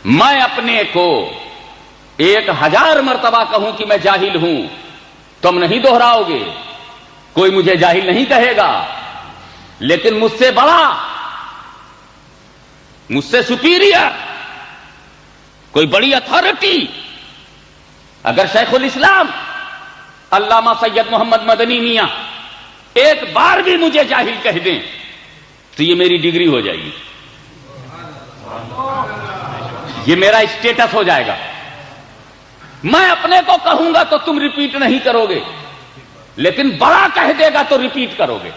میں اپنے کو 1000 مرتبہ کہوں کہ میں جاہل ہوں، تم نہیں دوہراؤ گے، کوئی مجھے جاہل نہیں کہے گا، لیکن مجھ سے بڑا، مجھ سے سپیریئر کوئی بڑی اتھارٹی اگر شیخ الاسلام علامہ سید محمد مدنی میاں ایک بار بھی مجھے جاہل کہہ دیں تو یہ میری ڈگری ہو جائے گی، یہ میرا اسٹیٹس ہو جائے گا۔ میں اپنے کو کہوں گا تو تم ریپیٹ نہیں کرو گے، لیکن بڑا کہہ دے گا تو ریپیٹ کرو گے۔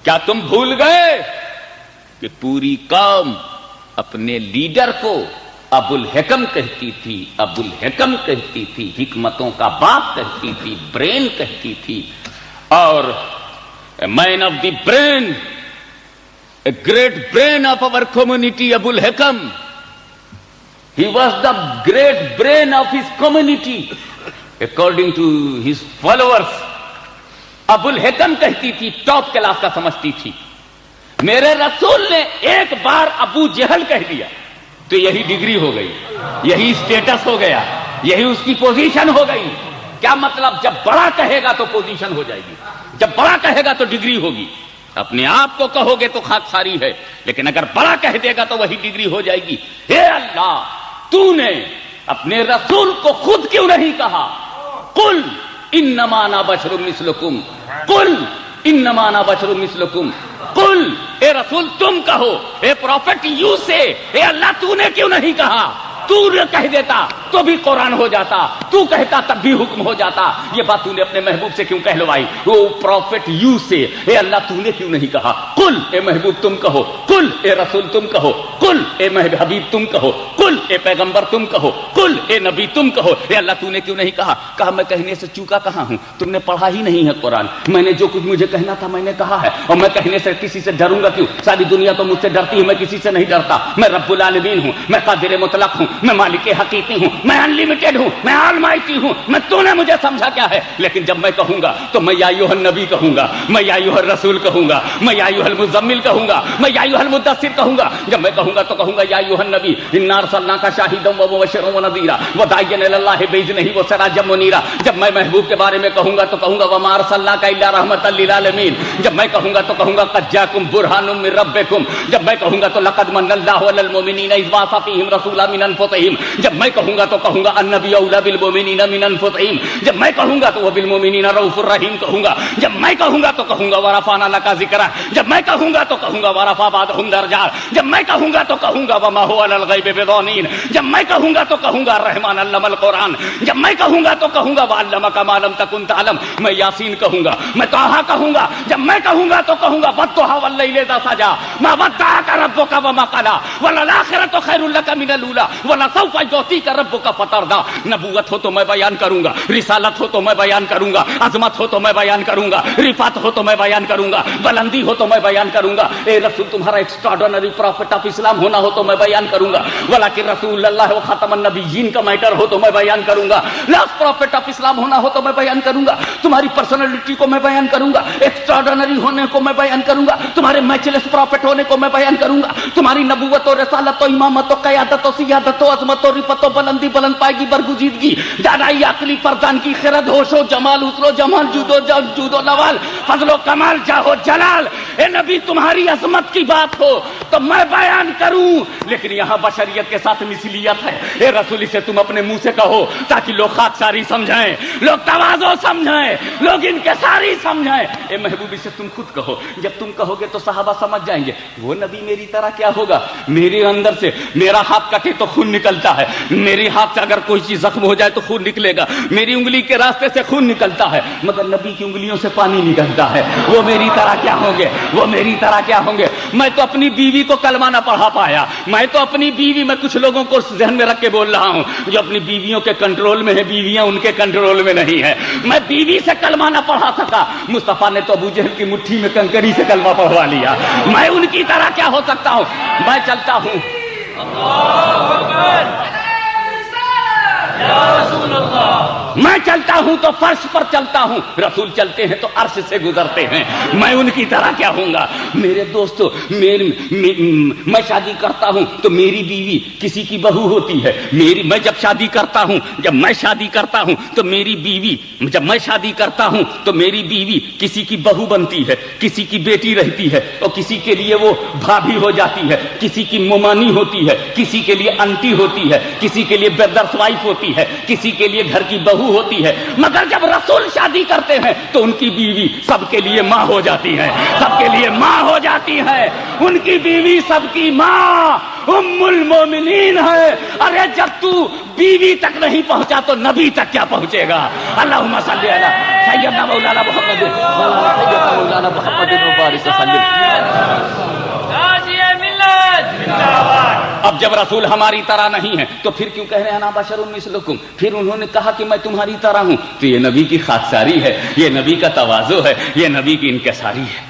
کیا تم بھول گئے کہ پوری قوم اپنے لیڈر کو ابو الحکم کہتی تھی، ابو الحکم کہتی تھی، حکمتوں کا باپ کہتی تھی، برین کہتی تھی، اور man of the brain, a great brain of our community, Abu al-Hakam. He was the great brain of his community, according to his followers. ابو الحکم کہتی تھی، ٹاپ کلاس کا سمجھتی تھی۔ میرے رسول نے ایک بار ابو جہل کہہ دیا تو یہی ڈگری ہو گئی، یہی اسٹیٹس ہو گیا، یہی اس کی پوزیشن ہو گئی۔ کیا مطلب؟ جب بڑا کہے گا تو پوزیشن ہو جائے گی، جب بڑا کہے گا تو ڈگری ہوگی۔ اپنے آپ کو کہو گے تو خاکساری ہے، لیکن اگر بڑا کہہ دے گا تو وہی ڈگری ہو جائے گی۔ اے اللہ، تو نے اپنے رسول کو خود کیوں نہیں کہا قل انما انا بشر مثلکم، قل انما انا بشر مثلکم، قل، اے رسول تم کہو، اے پروفٹ یو سے، اے اللہ تو نے کیوں نہیں کہا؟ تو کہہ دیتا تو بھی قرآن ہو جاتا، تو کہتا تب بھی حکم ہو جاتا۔ یہ بات تو نے اپنے محبوب سے کیوں کہلوائی؟ وہ پروفٹ یو سے، اے اللہ تو نے کیوں نہیں کہا قل، اے محبوب تم کہو، قل اے رسول تم کہو، قل اے حبیب تم کہو، قل اے پیغمبر تم کہو، قل اے نبی تم کہو، اے اللہ تو نے کیوں نہیں کہا؟ کہا میں کہنے سے چوکا کہاں ہوں، تم نے پڑھا ہی نہیں ہے قرآن، میں نے جو کچھ مجھے کہنا تھا میں نے کہا ہے، اور میں کہنے سے کسی سے ڈروں گا کیوں؟ ساری دنیا تو مجھ سے ڈرتی ہے، میں کسی سے نہیں ڈرتا۔ میں رب العالمین ہوں، میں قادر مطلق ہوں، میں مالک حقیقی ہوں، میں انلیمیٹڈ ہوں، میں آلمائٹی ہوں، میں تو نے مجھے سمجھا کیا ہے؟ لیکن جب میں کہوں گا تو میں یا ایھا النبی کہوں گا، میں یا ایھا الرسول کہوں گا، میں یا ایھا المزمل کہوں گا، میں یا ایھا المدثر کہوں گا۔ جب میں کہوں گا تو کہوں گا یا ایھا النبی انا ارسلناک شاہدا ومبشرا ونذیرا وداعیا الی اللہ باذنہ وسراجا منیرا۔ جب میں محبوب کے بارے میں کہوں گا تو کہوں گا وما ارسلناک الا رحمۃ للعالمین۔ جب میں کہوں گا تو کہوں گا قد جاءکم برہان من ربکم۔ جب میں کہوں گا تو لقد من اللہ علی المؤمنین اذ بعث فیہم رسولا من انفسہم۔ جب میں کہوں گا تو کہوں گا النبی اولی بالمؤمنین من انفسہم۔ جب میں کہوں گا تو وہ بالمؤمنین رؤوف الرحیم کہوں گا۔ جب میں کہوں گا تو کہوں گا ورفعنا لک ذکرک۔ جب میں کہوں گا تو کہوں گا ورفع بعضهم درجات۔ جب میں کہوں گا تو کہوں گا وما هو علی الغیب بضنین۔ جب میں کہوں گا تو کہوں گا الرحمن علم القرآن۔ جب میں کہوں گا تو کہوں گا وعلمک ما لم تکن تعلم۔ میں یاسین کہوں گا، میں طٰہٰ کہوں گا۔ جب میں کہوں گا تو کہوں گا والضحیٰ واللیل اذا سجیٰ ما ودعک ربک وما قلیٰ وللآخرۃ خیر لک من الاولیٰ ولسوف یعطیک ربک فترضیٰ۔ نبوت ہو تو میں بیان کروں گا، رسالت ہو تو میں بیان کروں گا، عظمت ہو تو میں بیان کروں گا، رفعت ہو تو میں بیان کروں گا، بلندی ہو تو میں بیان کروں گا۔ اے رسول تمہارا ایکسٹراڈنری پروفٹ آف اسلام ہونا ہو تو میں بیان کروں گا، ولیکن رسول اللہ و خاتم النبیین کا میٹر ہو تو میں بیان کروں گا، لاسٹ پروفٹ آف اسلام ہونا ہو تو میں بیان کروں گا، تمہاری پرسنالٹی کو میں بیان کروں گا، ایکسٹراڈنری ہونے کو میں بیان کروں گا، تمہارے میچلیس پروفٹ ہونے کو میں بیان کروں گا، تمہاری نبوت و رسالت و امامت و قیادت و سیادت و عظمت و رفعت و بلندی بلند پائے گی، برگزیدگی، دانائی، عقلی، پردان کی خرد، ہوش و جمال، حسن و جمال، جود و نوال، فضل و کمال، جاہ و جلال۔ اے نبی تمہاری عظمت کی بات ہو تو میں بیان کروں، لیکن یہاں بشریت کے ساتھ مثلیت ہے۔ اے رسول سے تم اپنے منہ سے کہو تاکہ لوگ خاکساری سمجھائیں، لوگ تواضع سمجھائیں، لوگ انکساری سمجھائیں۔ اے محبوبی سے تم خود کہو، جب تم کہو گے تو صحابہ سمجھ جائیں گے وہ نبی میری طرح کیا ہوگا۔ میرے اندر سے میرا ہاتھ کٹے تو خون نکلتا ہے، میری ہاتھ سے اگر کوئی چیز زخم ہو جائے تو خون نکلے گا، میری انگلی کے راستے سے خون نکلتا ہے، مگر نبی کی انگلیوں سے پانی نکلتا ہے۔ وہ میری طرح کیا ہوں گے، وہ میری طرح کیا ہوں گے۔ میں تو اپنی بیوی کو کلمہ نہ پڑھا پایا، میں تو اپنی بیوی، میں کچھ لوگوں کو ذہن میں رکھ کے بول رہا ہوں جو اپنی بیویوں کے کنٹرول میں ہے، بیویاں ان کے کنٹرول میں نہیں ہے، میں بیوی سے کلمہ نہ پڑھا سکا، مصطفیٰ نے تو ابو جہل کی مٹھی میں کنکری سے کلمہ پڑھوا لیا، میں ان کی طرح کیا ہو سکتا ہوں۔ میں چلتا ہوں، اللہ اکبر یا رسول اللہ۔ میں چلتا ہوں تو فرش پر چلتا ہوں، رسول چلتے ہیں تو عرش سے گزرتے ہیں، میں ان کی طرح کیا ہوں گا؟ میرے دوستو، میں شادی کرتا ہوں تو میری بیوی کسی کی بہو ہوتی ہے، میں جب شادی کرتا ہوں، جب میں شادی کرتا ہوں تو میری بیوی، جب میں شادی کرتا ہوں تو میری بیوی کسی کی بہو بنتی ہے، کسی کی بیٹی رہتی ہے، اور کسی کے لیے وہ بھابھی ہو جاتی ہے، کسی کی ممانی ہوتی ہے، کسی کے لیے انٹی ہوتی ہے، کسی کے لیے بردرس وائف ہوتی ہے، کسی کے لیے گھر کی بہو ہوتی ہے، مگر جب رسول شادی کرتے ہیں تو ان کی بیوی سب کے لیے ماں ہو جاتی ہے، سب کے لیے ماں ہو جاتی ہے، ان کی بیوی سب کی ماں ام المومنین ہے۔ ارے جب تو بیوی تک نہیں پہنچا تو نبی تک کیا پہنچے گا؟ اللہم صلی علی سیدنا مولانا محمد سیدنا مولانا محمد مبارک وسلم۔ اب جب رسول ہماری طرح نہیں ہے تو پھر کیوں کہہ رہے ہیں انا بشر مثلکم؟ پھر انہوں نے کہا کہ میں تمہاری طرح ہوں، تو یہ نبی کی خاکساری ہے، یہ نبی کا تواضع ہے، یہ نبی کی انکساری ہے۔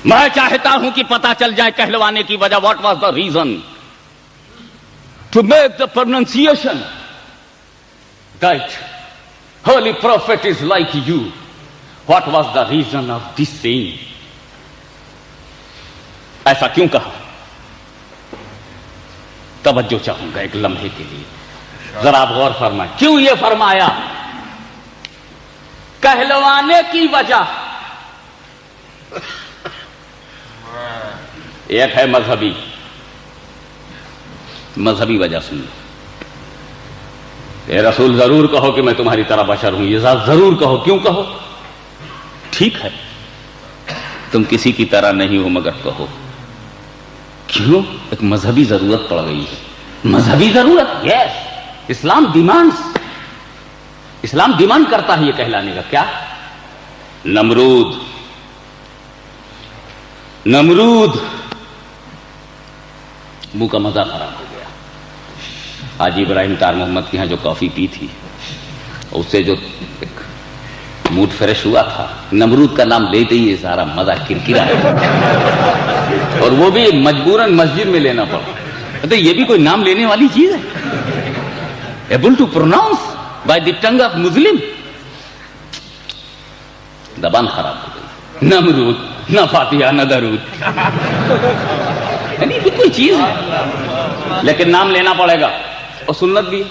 میں چاہتا ہوں کہ پتا چل جائے کہلوانے کی وجہ، what was the reason to make the pronunciation that holy prophet is like you. What was the reason of this saying؟ ایسا کیوں کہا؟ توجہ چاہوں گا ایک لمحے کے لیے، ذرا آپ غور فرمائیں کیوں یہ فرمایا؟ کہلوانے کی وجہ ایک ہے مذہبی وجہ، سن لو، اے رسول ضرور کہو کہ میں تمہاری طرح بشر ہوں، یہ ذات ضرور کہو، کیوں کہو؟ ٹھیک ہے تم کسی کی طرح نہیں ہو مگر کہو، کیوں؟ ایک مذہبی ضرورت پڑ گئی ہے، مذہبی ضرورت، یس، اسلام ڈیمانڈ کرتا ہے یہ کہلانے کا۔ کیا؟ نمرود منہ کا مزہ خراب ہو گیا، حاجی ابراہیم طاہر محمد کے یہاں جو کافی پی تھی اس سے جو ایک موڈ فریش ہوا تھا، نمرود کا نام لیتے ہی سارا مزہ کرکرا ہے، اور وہ بھی مجبوراً مسجد میں لینا پڑا۔ تو یہ بھی کوئی نام لینے والی چیز ہے؟ Able to pronounce by the tongue of Muslim, زبان خراب ہو گئی، نمرود، نہ فاتحہ نہ درود، یعنی کوئی چیز ہے لیکن نام لینا پڑے گا، اور سنت بھی۔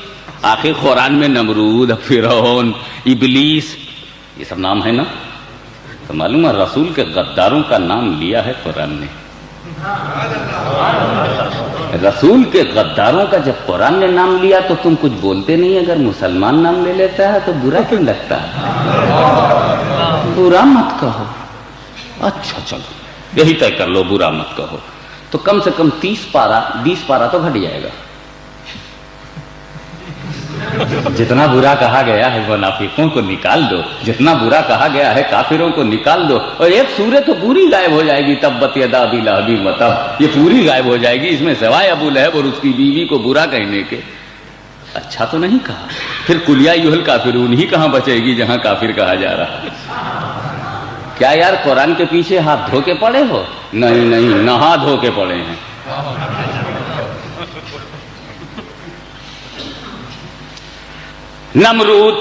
آخر قرآن میں نمرود، فرعون، ابلیس، یہ سب نام ہے نا، تو معلوم ہے رسول کے غداروں کا نام لیا ہے قرآن نے۔ رسول کے غداروں کا جب قرآن نے نام لیا تو تم کچھ بولتے نہیں، اگر مسلمان نام لے لیتا ہے تو برا کیوں لگتا ہے؟ برا مت کہو، اچھا چلو یہی طے کر لو برا مت کہو، تو کم سے کم 20 پارہ تو گھٹ جائے گا۔ جتنا برا کہا گیا ہے منافقوں کو نکال دو، جتنا برا کہا گیا ہے کافروں کو نکال دو، اور ایک سورت تو پوری غائب ہو جائے گی، تبت یدا ابی لہب وتب، یہ پوری غائب ہو جائے گی، اس میں سوائے ابو لہب اور اس کی بیوی کو برا کہنے کے۔ اچھا تو نہیں کہا، پھر قل یا ایھا الکافرون ہی کہاں بچے گی جہاں کافر کہا جا رہا ہے؟ کیا یار قرآن کے پیچھے ہاتھ دھو کے پڑے ہو؟ نہیں، نہا دھو کے پڑے ہیں۔ نمرود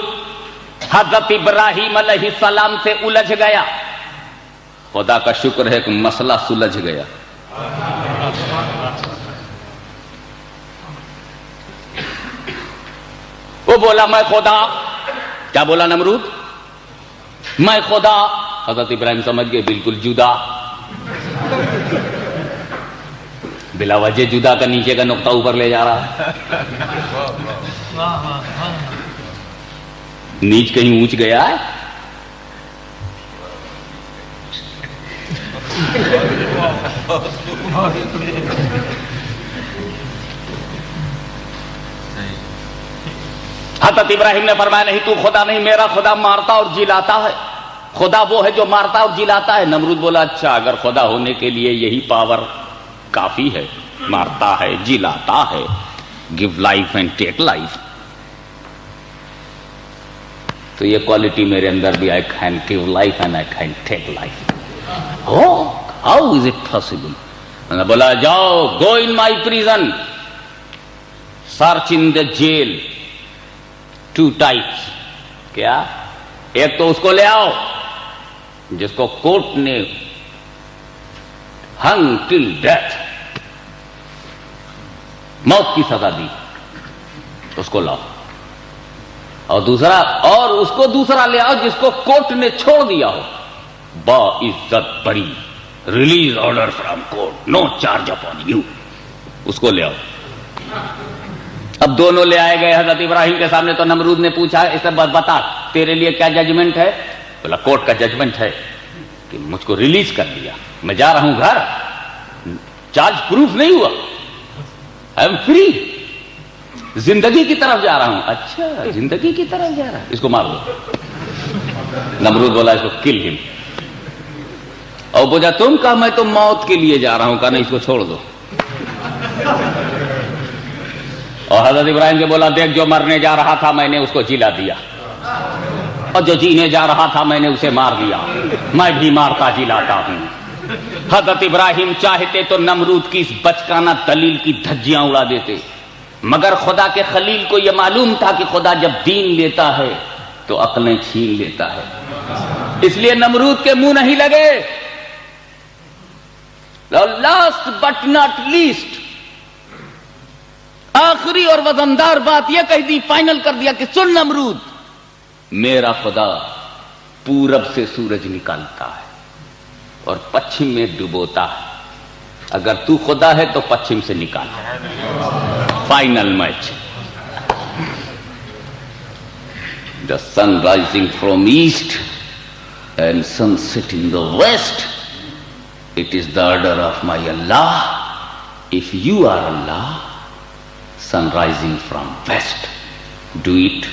حضرت ابراہیم علیہ السلام سے الجھ گیا، خدا کا شکر ہے کہ مسئلہ سلجھ گیا۔ وہ بولا میں خدا، کیا بولا نمرود؟ میں خدا۔ حضرت ابراہیم سمجھ گئے بالکل جدا، بلا وجہ جدا کا نیچے کا نقطہ اوپر لے جا رہا ہے، نیچ کہیں اونچ گیا ہے؟ حضرت ابراہیم نے فرمایا نہیں تو خدا نہیں، میرا خدا مارتا اور جلاتا ہے، خدا وہ ہے جو مارتا اور جلاتا ہے۔ نمرود بولا اچھا اگر خدا ہونے کے لیے یہی پاور کافی ہے، مارتا ہے جلاتا ہے، give life and take life, تو یہ کوالٹی میرے اندر بھی، I can give life and I can take life. How is it possible? نے بولا جاؤ go in my prison search in the jail 2 types. کیا؟ ایک تو اس کو لے آؤ جس کو کورٹ نے ہنگ ٹل ڈیتھ موت کی سزا دی اس کو لاؤ, اور اس کو دوسرا لے آؤ جس کو کورٹ نے چھوڑ دیا ہو با عزت بری release order from court no charge upon you, اس کو لے آؤ. اب دونوں لے آئے گئے حضرت ابراہیم کے سامنے. تو نمرود نے پوچھا اس سے بتا تیرے لیے کیا ججمنٹ ہے؟ بولا کورٹ کا ججمنٹ ہے کہ مجھ کو ریلیز کر دیا, میں جا رہا ہوں گھر, چارج پروف نہیں ہوا, آئی ایم فری, زندگی کی طرف جا رہا ہوں. اچھا زندگی کی طرف جا رہا ہے, اس کو مار دو. نمرود بولا اس کو کل ہم. اور بولا تم کہا میں تو موت کے لیے جا رہا ہوں, کہا نہیں اس کو چھوڑ دو. اور حضرت ابراہیم کے بولا دیکھ جو مرنے جا رہا تھا میں نے اس کو جلا دیا, اور جو جینے جا رہا تھا میں نے اسے مار دیا, میں بھی مارتا جلاتا ہوں. حضرت ابراہیم چاہتے تو نمرود کی اس بچکانہ دلیل کی دھجیاں اڑا دیتے, مگر خدا کے خلیل کو یہ معلوم تھا کہ خدا جب دین لیتا ہے تو عقلیں چھین لیتا ہے, اس لیے نمرود کے منہ نہیں لگے. لاسٹ بٹ ناٹ لیسٹ, آخری اور وزندار بات یہ کہہ دی, فائنل کر دیا کہ سن نمرود, میرا خدا پورب سے سورج نکالتا ہے اور پچھم میں ڈبوتا ہے, اگر تو خدا ہے تو پچھم سے نکال. Final match. The sun rising from east and sunset in the west, it is the order of my Allah. If you are Allah, sun rising from west, do it.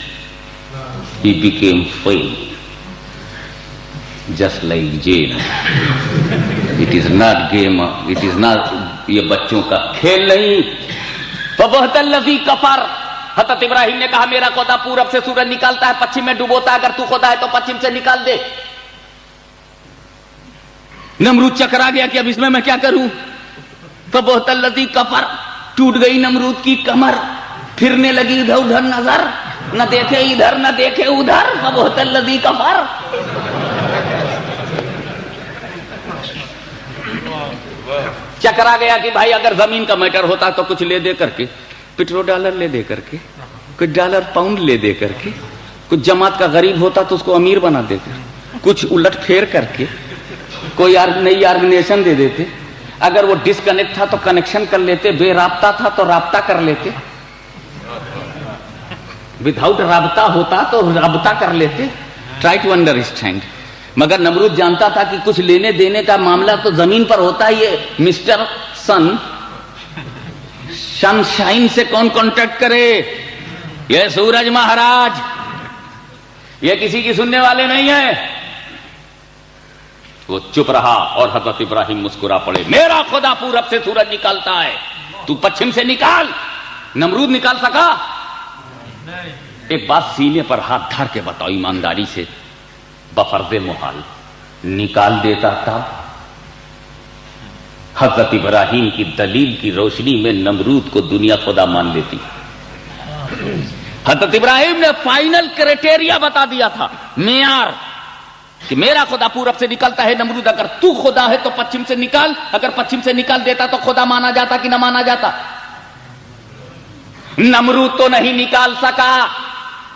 He became fail, just like jail. It is not game, it is not یہ بچوں کا کھیل نہیں. فبہت الذی کفر, حضرت ابراہیم نے کہا میرا خدا پورب سے سورج نکالتا ہے پچھم میں ڈبوتا ہے, اگر تو خدا ہے تو پچھم سے نکال دے. نمرود چکرا گیا کہ اب اس میں کیا کروں. فبہت الذی کفر, ٹوٹ گئی نمرود کی کمر, پھرنے لگی ادھر ادھر نظر, نہ دیکھے ادھر نہ دیکھے ادھر. فبہت الذی کفر. چکرا گیا کہ بھائی اگر زمین کا میٹر ہوتا تو کچھ لے دے کر کے, پیٹرو ڈالر لے دے کر کے, کچھ ڈالر پاؤنڈ لے دے کر کے, کچھ جماعت کا غریب ہوتا تو اس کو امیر بنا دیتے, کچھ الٹ پھیر کر کے کوئی نئی آرگنائزیشن دے دیتے. اگر وہ ڈسکنیکٹ تھا تو کنیکشن کر لیتے, بے رابطہ تھا تو رابطہ کر لیتے, وداؤٹ رابطہ ہوتا تو رابطہ کر لیتے. Try to understand. مگر نمرود جانتا تھا کہ کچھ لینے دینے کا معاملہ تو زمین پر ہوتا ہے. یہ مسٹر سن شائن سے کون کانٹیکٹ کرے؟ یہ سورج مہاراج, یہ کسی کی سننے والے نہیں ہیں. وہ چپ رہا اور حضرت ابراہیم مسکرا پڑے. میرا خدا پورب سے سورج نکالتا ہے, تو پچھم سے نکال. نمرود نکال سکا؟ ایک بات سینے پر ہاتھ دھر کے بتاؤ ایمانداری سے, بفرض محال نکال دیتا تھا. حضرت ابراہیم کی دلیل کی روشنی میں نمرود کو دنیا خدا مان لیتی. حضرت ابراہیم نے فائنل کرائٹیریا بتا دیا تھا, معیار, کہ میرا خدا پورب سے نکلتا ہے. نمرود اگر تو خدا ہے تو پچھم سے نکال, اگر پچھم سے نکال دیتا تو خدا مانا جاتا کہ نہ مانا جاتا؟ نمرود تو نہیں نکال سکا,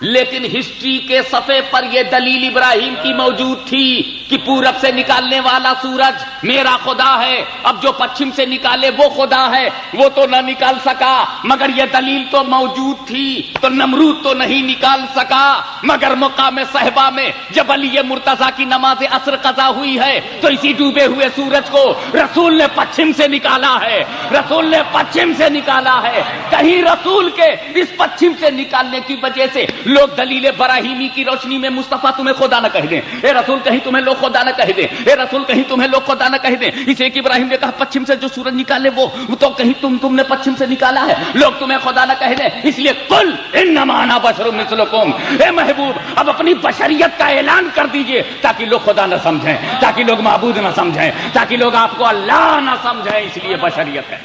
لیکن ہسٹری کے صفحے پر یہ دلیل ابراہیم کی موجود تھی کہ پورب سے نکالنے والا سورج میرا خدا ہے. اب جو پچھم سے نکالے وہ خدا ہے, وہ تو نہ نکال سکا, مگر یہ دلیل تو موجود تھی. تو نمرود تو نہیں نکال سکا, مگر مقام صحبہ میں جب علی مرتضیٰ کی نماز عصر قضا ہوئی ہے تو اسی ڈوبے ہوئے سورج کو رسول نے پچھم سے نکالا ہے. رسول نے پچھم سے نکالا ہے. کہیں رسول کے اس پچھم سے نکالنے کی وجہ سے لوگ دلیل براہیمی کی روشنی میں مصطفیٰ تمہیں خدا نہ کہہ دیں، اے رسول کہیں تمہیں لوگ خدا نہ کہہ دیں، اے رسول کہیں تمہیں لوگ خدا نہ کہہ دیں۔ اسے کہ ابراہیم نے کہا پچھم سے جو سورج نکالے وہ تو کہیں تم نے پچھم سے نکالا ہے، لوگ تمہیں خدا نہ کہہ دیں۔ اس لیے قل انما انا بشر مثلکم، اے محبوب اب اپنی بشریت کا اعلان کر دیجئے تاکہ لوگ خدا نہ سمجھیں، تاکہ لوگ معبود نہ سمجھیں، تاکہ لوگ آپ کو اللہ نہ سمجھیں، اس لیے بشریت ہے۔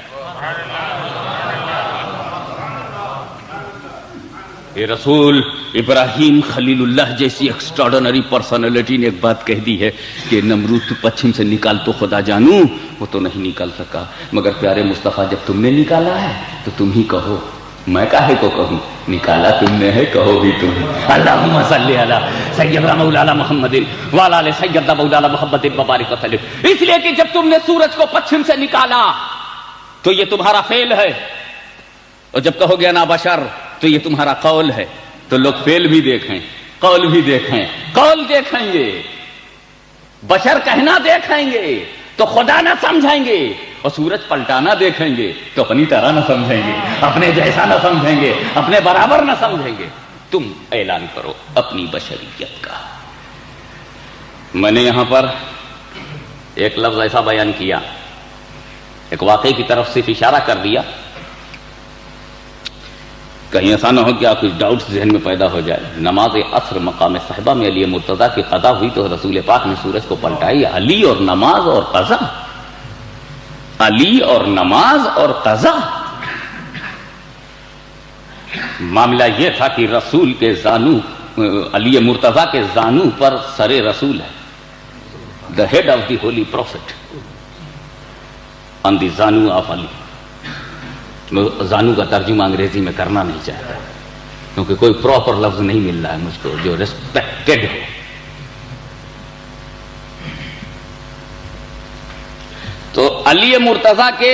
یہ رسول ابراہیم خلیل اللہ جیسی ایکسٹراڈنری پرسنالٹی نے ایک بات کہہ دی ہے کہ نمرود تو پچھم سے نکال تو خدا جانوں، وہ تو نہیں نکال سکا، مگر پیارے مصطفیٰ جب تم نے نکالا ہے تو تم ہی کہو، میں کاہے کو کہوں، نکالا تم نے ہے، کہو بھی تم۔ اللہم صلی علی سیدنا مولانا محمد وعلی آل سیدنا مولانا محمد وبارک وسلم۔ اس لیے کہ جب تم نے سورج کو پچھم سے نکالا تو یہ تمہارا فعل ہے، اور جب کہو گے نا بشر تو یہ تمہارا قول ہے، تو لوگ فعل بھی دیکھیں، قول بھی دیکھیں، قول دیکھیں گے، بشر کہنا دیکھیں گے تو خدا نہ سمجھیں گے، اور سورج پلٹانا دیکھیں گے تو اپنی طرح نہ سمجھیں گے، اپنے جیسا نہ سمجھیں گے، اپنے برابر نہ سمجھیں گے۔ تم اعلان کرو اپنی بشریت کا۔ میں نے یہاں پر ایک لفظ ایسا بیان کیا، ایک واقعے کی طرف صرف اشارہ کر دیا، کہیں ایسا نہ ہو کہ آپ کچھ ڈاؤٹس ذہن میں پیدا ہو جائے۔ نماز عصر مقام صحبہ میں علی مرتضیٰ کی قضا ہوئی تو رسول پاک نے سورج کو پلٹائی۔ علی اور نماز اور قضا، علی اور نماز اور قضا۔ معاملہ یہ تھا کہ رسول کے زانو، علی مرتضیٰ کے زانو پر سر رسول ہے، the head of the holy prophet on the زانو آف علی۔ زانو کا ترجمہ انگریزی میں کرنا نہیں چاہتا کیونکہ کوئی پراپر لفظ نہیں مل رہا ہے مجھ کو جو ریسپیکٹڈ ہو۔ تو علی مرتضیٰ کے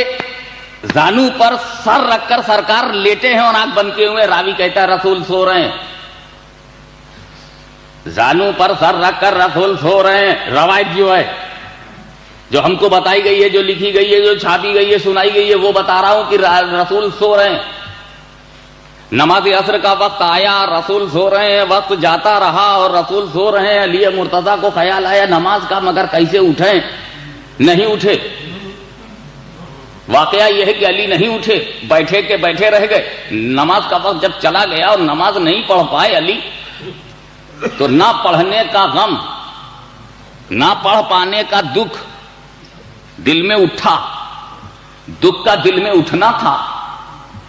زانو پر سر رکھ کر سرکار لیٹے ہیں اور آنکھ بند کیے ہوئے، راوی کہتا ہے رسول سو رہے ہیں، زانو پر سر رکھ کر رسول سو رہے ہیں۔ روایت جو ہے، جو ہم کو بتائی گئی ہے، جو لکھی گئی ہے، جو چھاپی گئی ہے، سنائی گئی ہے، وہ بتا رہا ہوں کہ رسول سو رہے ہیں۔ نماز عصر کا وقت آیا، رسول سو رہے ہیں، وقت جاتا رہا اور رسول سو رہے ہیں۔ علی مرتضیٰ کو خیال آیا نماز کا، مگر کیسے اٹھیں؟ نہیں اٹھے۔ واقعہ یہ ہے کہ علی نہیں اٹھے، بیٹھے کے بیٹھے رہ گئے۔ نماز کا وقت جب چلا گیا اور نماز نہیں پڑھ پائے علی، تو نہ پڑھنے کا غم، نہ پڑھ پانے کا دکھ دل میں اٹھا۔ دکھ کا دل میں اٹھنا تھا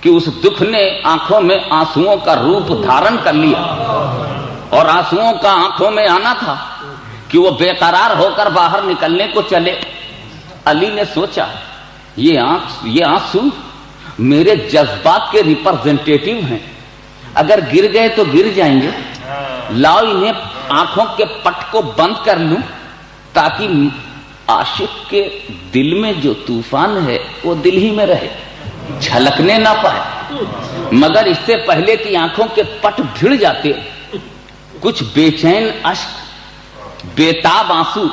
کہ اس دکھ نے آنکھوں میں آنسوؤں کا روپ دھارن کر لیا، اور آنسوؤں کا آنکھوں میں آنا تھا کہ وہ بے قرار ہو کر باہر نکلنے کو چلے۔ علی نے سوچا یہ آنسو میرے جذبات کے ریپرزینٹیٹیو ہیں، اگر گر گئے تو گر جائیں گے، لاؤ انہیں آنکھوں کے پٹ کو بند کر لوں تاکہ عاشق کے دل میں جو طوفان ہے وہ دل ہی میں رہے، چھلکنے نہ پائے۔ مگر اس سے پہلے کہ آنکھوں کے پٹ بھیڑ جاتے، کچھ بے چین اشک، بےتاب آنسو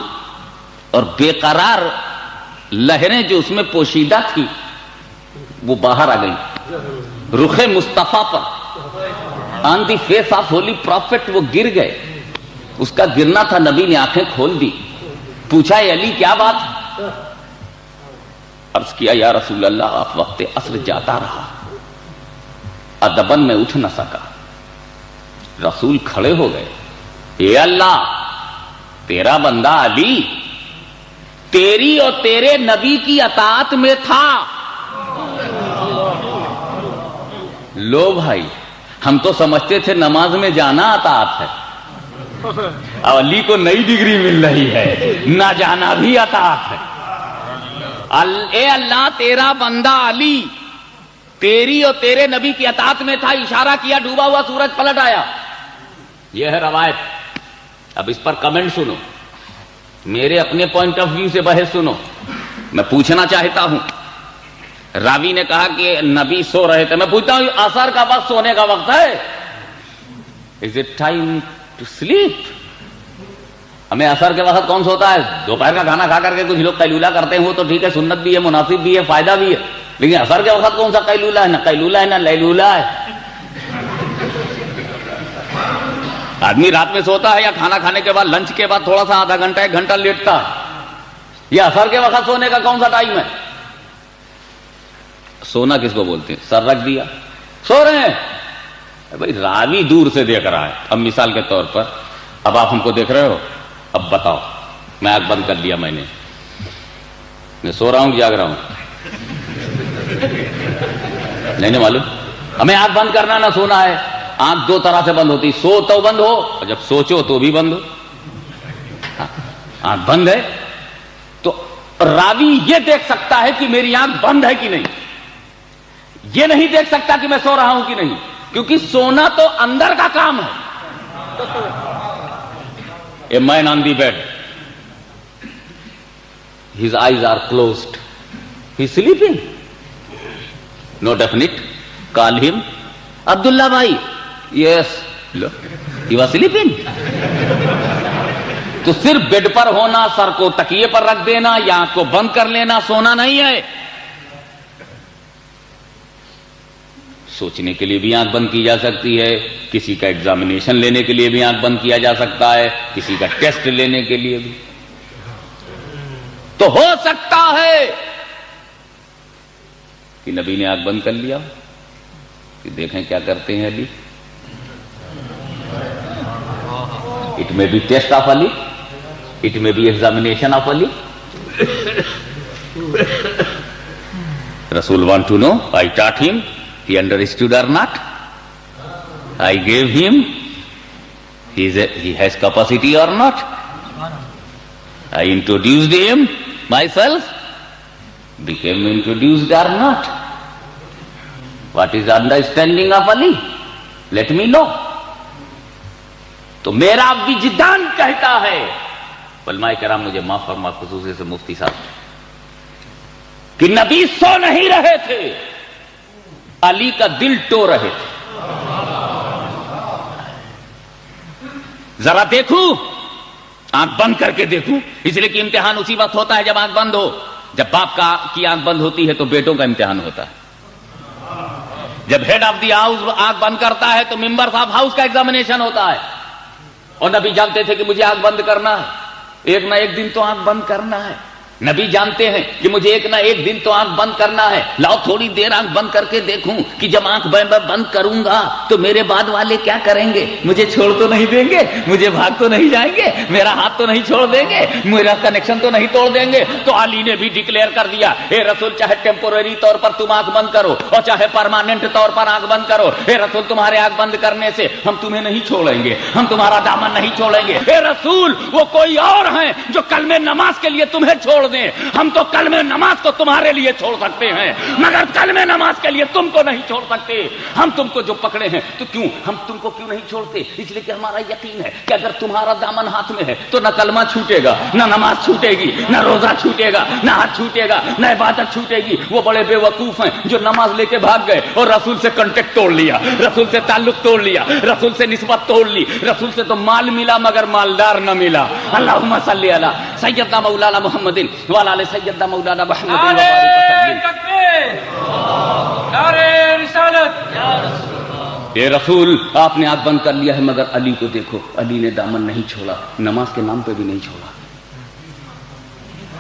اور بے قرار لہریں جو اس میں پوشیدہ تھی وہ باہر آ گئی رخ مصطفیٰ پر۔ On the face of holy prophet وہ گر گئے۔ اس کا گرنا تھا، نبی نے آنکھیں کھول دی، پوچھا اے علی کیا بات؟ عرض کیا یا رسول اللہ آپ وقت عصر جاتا رہا، ادبن میں اٹھ نہ سکا۔ رسول کھڑے ہو گئے، اے اللہ تیرا بندہ علی تیری اور تیرے نبی کی اطاعت میں تھا۔ لو بھائی، ہم تو سمجھتے تھے نماز میں جانا اطاعت ہے، اب علی کو نئی ڈگری مل رہی ہے، نہ جانا بھی اطاعت ہے۔ اے اللہ تیرا بندہ علی تیری اور تیرے نبی کی اطاعت میں تھا، اشارہ کیا، ڈوبا ہوا سورج پلٹ آیا۔ یہ ہے روایت۔ اب اس پر کمنٹ سنو، میرے اپنے پوائنٹ آف ویو سے بحث سنو۔ میں پوچھنا چاہتا ہوں، راوی نے کہا کہ نبی سو رہے تھے، میں پوچھتا ہوں عصر کا وقت سونے کا وقت ہے؟ Is it time to sleep? ہمیں عصر کے وقت کون سوتا ہے؟ دوپہر کا کھانا کھا کر کے کچھ لوگ قیلولہ کرتے ہیں، وہ تو ٹھیک ہے، سنت بھی ہے، مناسب بھی ہے، فائدہ بھی ہے، لیکن عصر کے وقت کون سا قیلولہ ہے؟ نہ قیلولہ ہے نہ لیلولہ ہے۔ آدمی رات میں سوتا ہے یا کھانا کھانے کے بعد لنچ کے بعد تھوڑا سا آدھا گھنٹہ 1 گھنٹہ لیٹتا ہے. یہ اثر کے وقت سونے کا کون سا ٹائم ہے؟ سونا کس کو بولتے ہیں؟ سر رکھ دیا سو رہے ہیں. بھائی راوی دور سے دیکھ رہا ہے. اب مثال کے طور پر اب آپ ہم کو دیکھ رہے ہو, اب بتاؤ میں آنکھ بند کر لیا, میں سو رہا ہوں کہ جاگ رہا ہوں؟ نہیں معلوم. ہمیں آنکھ بند کرنا نہ سونا ہے. آنکھ 2 طرح سے بند ہوتی, سو تو بند ہو اور جب سوچو تو بھی بند ہو. آنکھ بند ہے تو راوی یہ دیکھ سکتا ہے کہ میری آنکھ بند ہے کہ نہیں, یہ نہیں دیکھ سکتا کہ میں سو رہا ہوں کہ نہیں, کیونکہ سونا تو اندر کا کام ہے. A man on the bed, his eyes are closed, he is sleeping, no definite. Call him, Abdullah bhai. Yes, he was sleeping. تو صرف بیڈ پر ہونا, سر کو تکیے پر رکھ دینا یا آنکھ کو بند کر لینا سونا نہیں ہے. سوچنے کے لیے بھی آنکھ بند کی جا سکتی ہے, کسی کا ایگزامینیشن لینے کے لیے بھی آنکھ بند کیا جا سکتا ہے, کسی کا ٹیسٹ لینے کے لیے بھی. تو ہو سکتا ہے کہ نبی نے آنکھ بند کر لیا کہ دیکھیں کیا کرتے ہیں Ali. It may be test of Ali, it may be examination of Ali. رسول وانٹ ٹو نو, آئی ٹاٹ ہم, he understood or not. I gave him, he has capacity or not. I introduced him myself, became introduced or not. What is understanding of Ali? Let me know. تو میرا وجدان کہتا ہے, علماء کرام مجھے معاف فرما, خصوصی سے مفتی صاحب, کہ نبی سو نہیں رہے تھے, علی کا دل ٹو رہے تھے. ذرا دیکھوں, آنکھ بند کر کے دیکھوں, اس لیے کہ امتحان اسی وقت ہوتا ہے جب آنکھ بند ہو. جب باپ کی آنکھ بند ہوتی ہے تو بیٹوں کا امتحان ہوتا ہے. جب ہیڈ آف دی ہاؤس آنکھ بند کرتا ہے تو ممبرز آف ہاؤس کا ایگزامینیشن ہوتا ہے. اور نبی جانتے تھے کہ مجھے آنکھ بند کرنا ہے, ایک نہ ایک دن تو آنکھ بند کرنا ہے. نبی جانتے ہیں کہ مجھے ایک نہ ایک دن تو آنکھ بند کرنا ہے. لاؤ تھوڑی دیر آنکھ بند کر کے دیکھوں کہ جب آنکھ بند کروں گا تو میرے بعد والے کیا کریں گے, مجھے چھوڑ تو نہیں دیں گے, مجھے بھاگ تو نہیں جائیں گے, میرا ہاتھ تو نہیں چھوڑ دیں گے, میرا کنیکشن تو نہیں توڑ دیں گے. تو علی نے بھی ڈکلیئر کر دیا, اے رسول چاہے ٹیمپورری طور پر تم آنکھ بند کرو اور چاہے پرماننٹ طور پر آنکھ بند کرو, اے رسول تمہارے آنکھ بند کرنے سے ہم تمہیں نہیں چھوڑیں گے, ہم تمہارا دامن نہیں چھوڑیں گے. اے رسول وہ کوئی اور ہیں جو کلمہ نماز کے لیے تمہیں چھوڑ دیں, ہم تو کلمہ نماز کو تمہارے لیے چھوڑ سکتے ہیں مگر کلمہ نماز کے لیے تم کو نہیں چھوڑ سکتے. ہم تم کو جو پکڑے ہیں تو کیوں ہم تم کو کیوں نہیں چھوڑتے؟ اس لیے کہ ہمارا یقین ہے کہ اگر تمہارا دامن ہاتھ میں ہے تو نہ کلمہ چھوٹے گا, نہ نماز چھوٹے گی, نہ روزہ چھوٹے گا, نہ حج چھوٹے گا, نہ عبادت چھوٹے گی. وہ بڑے بے وقوف ہیں جو نماز لے کے بھاگ گئے اور رسول سے کانٹیکٹ توڑ لیا, رسول سے تعلق توڑ لیا, رسول سے نسبت توڑ لی. رسول سے تو مال ملا مگر مالدار نہ ملا. اللہم صلی علی سیدنا مولانا محمد وعلی آل سیدنا مولانا محمد اے رسول آپ نے آنکھ بند کر لیا ہے مگر علی کو دیکھو, علی نے دامن نہیں چھوڑا, نماز کے نام پہ بھی نہیں چھوڑا.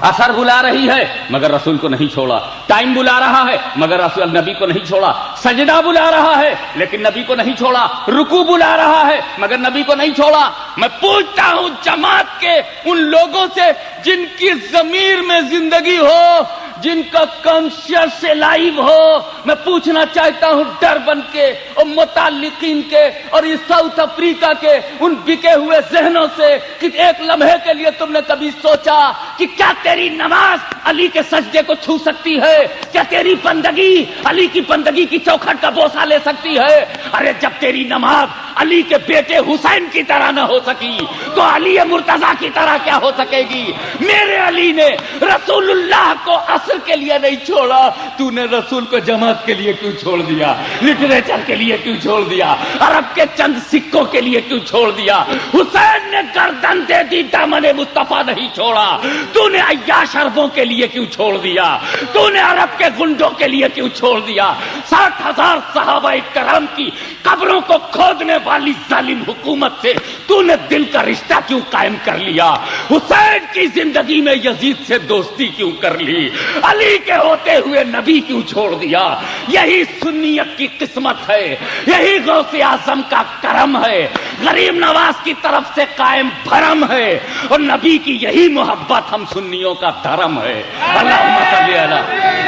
اثر بلا رہی ہے مگر رسول کو نہیں چھوڑا, ٹائم بلا رہا ہے مگر رسول نبی کو نہیں چھوڑا, سجدہ بلا رہا ہے لیکن نبی کو نہیں چھوڑا, رکوع بلا رہا ہے مگر نبی کو نہیں چھوڑا. میں پوچھتا ہوں جماعت کے ان لوگوں سے جن کی ضمیر میں زندگی ہو, جن کا کانشیس لائیو ہو, میں پوچھنا چاہتا ہوں ڈربن کے اور متعلقین کے اور اس ساؤتھ افریقہ کے ان بکے ہوئے ذہنوں سے کہ ایک لمحے کے لیے تم نے کبھی سوچا کہ کیا تیری نماز علی کے سجدے کو چھو سکتی ہے؟ کیا تیری بندگی علی کی بندگی کی چوکھٹ کا بوسہ لے سکتی ہے؟ ارے جب تیری نماز علی کے بیٹے حسین کی طرح نہ ہو سکی تو علی مرتضیٰ کی طرح کیا ہو سکے گی؟ میرے علی نے رسول اللہ کو عصر کے لیے نہیں چھوڑا, تو نے رسول کو جماعت کے لیے کیوں چھوڑ دیا, لٹریچر کے لیے کیوں چھوڑ دیا, عرب کے چند سکوں کے لیے کیوں چھوڑ دیا؟ حسین نے گردن دے دی, دامن مصطفیٰ نہیں چھوڑا. تو نے عیاش عربوں کے لیے کیوں چھوڑ دیا, تو نے عرب کے گنڈوں کے لیے کیوں چھوڑ دیا؟ 60,000 صحابہ کرام کی قبروں کو کھودنے والی ظالم حکومت سے تو نے دل کا رشتہ کیوں قائم کر لیا؟ حسین کی زندگی میں یزید سے دوستی کیوں کر لی؟ علی کے ہوتے ہوئے نبی کیوں چھوڑ دیا؟ یہی سنیت کی قسمت ہے، یہی غوث اعظم کا کرم ہے، غریب نواز کی طرف سے قائم بھرم ہے، اور نبی کی یہی محبت ہم سنیوں کا دھرم ہے۔ اللہم صلی علی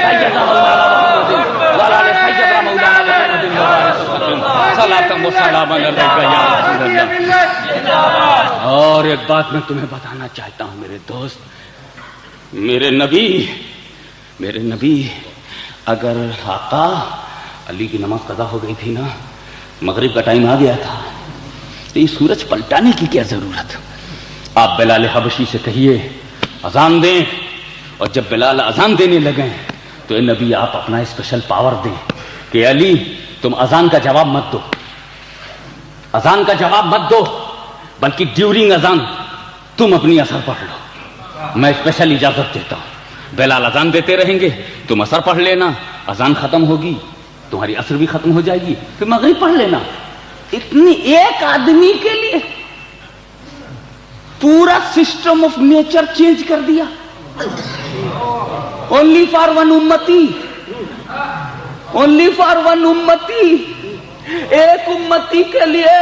سیدنا مولانا محمد وعلی آل سیدنا مولانا محمد صلاۃ و سلام علیک یا رسول اللہ۔ اور ایک بات میں تمہیں بتانا چاہتا ہوں میرے دوست، میرے نبی اگر آقا علی کی نماز قضا ہو گئی تھی نا، مغرب کا ٹائم آ گیا تھا، تو یہ سورج پلٹانے کی کیا ضرورت؟ آپ بلال حبشی سے کہیے اذان دیں، اور جب بلال اذان دینے لگیں تو اے نبی آپ اپنا اسپیشل پاور دیں کہ علی تم اذان کا جواب مت دو، اذان کا جواب مت دو، بلکہ ڈیورنگ اذان تم اپنی اثر پڑھ لو، میں اسپیشل اجازت دیتا ہوں۔ بلال اذان دیتے رہیں گے، تم اثر پڑھ لینا، اذان ختم ہوگی تمہاری اثر بھی ختم ہو جائے گی، پھر مغرب پڑھ لینا۔ اتنی ایک آدمی کے لیے پورا سسٹم آف نیچر چینج کر دیا، اونلی فار ون امتی، اونلی فار ون امتی، ایک امتی کے لیے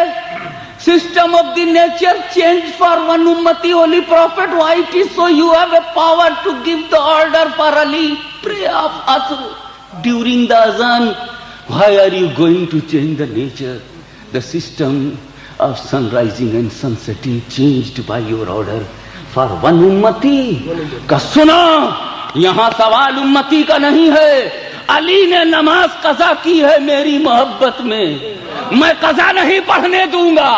system of the nature change for one امتی، holy prophet white is so you have a power to give the order for Ali pray of عصر ڈیورنگ دا اذان۔ Why are you going to change the nature? The system of sun rising and sun setting changed by your order for one ummati. کا سنا، یہاں سوال امتی کا نہیں ہے، علی نے نماز قضا کی ہے میری محبت میں قضا نہیں پڑھنے دوں گا۔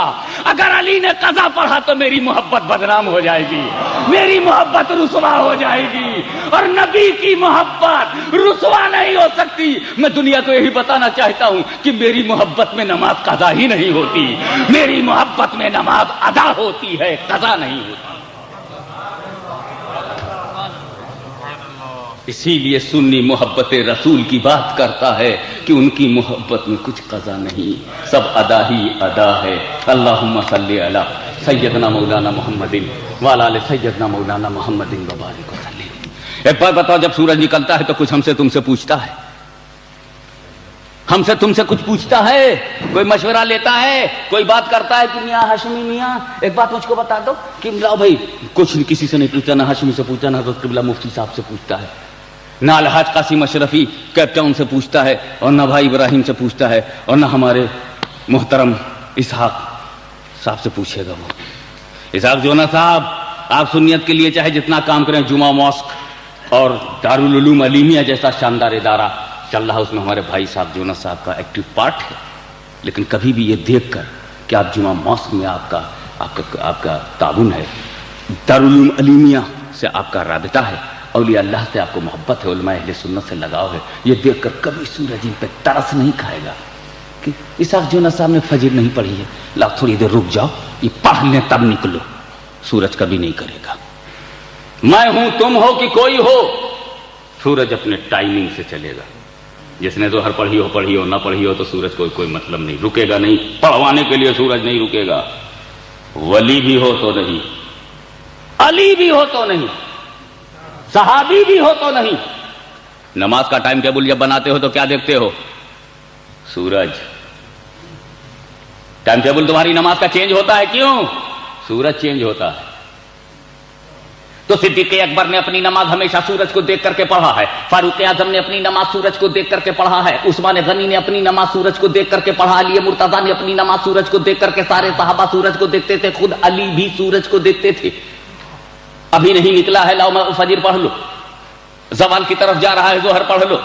اگر علی نے قضا پڑھا تو میری محبت بدنام ہو جائے گی، میری محبت رسوا ہو جائے گی، اور نبی کی محبت رسوا نہیں ہو سکتی۔ میں دنیا کو یہی بتانا چاہتا ہوں کہ میری محبت میں نماز قضا ہی نہیں ہوتی، میری محبت میں نماز ادا ہوتی ہے، قضا نہیں ہوتی۔ اسی لیے سنی محبت رسول کی بات کرتا ہے کہ ان کی محبت میں کچھ قضا نہیں، سب ادا ہی ادا ہے۔ اللہم صلی علی سیدنا مولانا محمد وعلی آل سیدنا مولانا محمد وبارک وسلم۔ ایک بات بتاؤ، جب سورج نکلتا ہے تو کچھ ہم سے تم سے پوچھتا ہے؟ ہم سے تم سے کچھ پوچھتا ہے؟ کوئی مشورہ لیتا ہے؟ کوئی بات کرتا ہے کہ میاں ہاشمی میاں ایک بات مجھ کو بتا دو کہ لاؤ بھائی، کچھ کسی سے نہیں پوچھتا، نہ ہاشمی سے پوچھتا، نہ حضرت قبلہ مفتی صاحب سے پوچھتا ہے، نہ الحاج قاسم اشرفی کیپٹن سے پوچھتا ہے، اور نہ بھائی ابراہیم سے پوچھتا ہے، اور نہ ہمارے محترم اسحاق صاحب سے پوچھے گا۔ وہ اسحاق جونا صاحب، آپ سنیت کے لیے چاہے جتنا کام کریں، جمعہ ماسک اور دارالعلوم علیمیہ جیسا شاندار ادارہ چل رہا، اس میں ہمارے بھائی صاحب جونا صاحب کا ایکٹیو پارٹ ہے، لیکن کبھی بھی یہ دیکھ کر کہ آپ جمعہ ماسک میں آپ کا تعاون ہے، دارالعلوم علیمیہ سے آپ کا رابطہ ہے، اولیاء اللہ سے آپ کو محبت ہے، علماء اہل سنت سے لگاؤ ہے، یہ دیکھ کر کبھی سورج ان پہ ترس نہیں کھائے گا کہ اسحاق جونا صاحب نے فجر نہیں پڑھی ہے، لا تھوڑی دیر رک جاؤ، یہ پڑھ لیں تب نکلو۔ سورج کبھی نہیں کرے گا۔ میں ہوں، تم ہو کہ کوئی ہو، سورج اپنے ٹائمنگ سے چلے گا۔ جس نے ظہر پڑھی ہو نہ پڑھی ہو تو سورج کو کوئی مطلب نہیں، رکے گا نہیں، پڑھوانے کے لیے سورج نہیں رکے گا۔ ولی بھی ہو تو نہیں، علی بھی ہو تو نہیں، صحابی بھی ہو تو نہیں۔ نماز کا ٹائم ٹیبل جب بناتے ہو تو کیا دیکھتے ہو؟ سورج۔ ٹائم ٹیبل تمہاری نماز کا چینج ہوتا ہے، کیوں؟ سورج چینج ہوتا ہے۔ تو صدیق اکبر نے اپنی نماز ہمیشہ سورج کو دیکھ کر کے پڑھا ہے، فاروق اعظم نے اپنی نماز سورج کو دیکھ کر کے پڑھا ہے، عثمان غنی نے اپنی نماز سورج کو دیکھ کر کے پڑھا، علی مرتضیٰ نے اپنی نماز سورج کو دیکھ کر کے، سارے صحابہ سورج کو دیکھتے تھے، خود علی بھی سورج کو دیکھتے تھے۔ ابھی نہیں نکلا ہے، لاؤ فجر پڑھ لو، زوال کی طرف جا رہا ہے، ظہر پڑھ لو،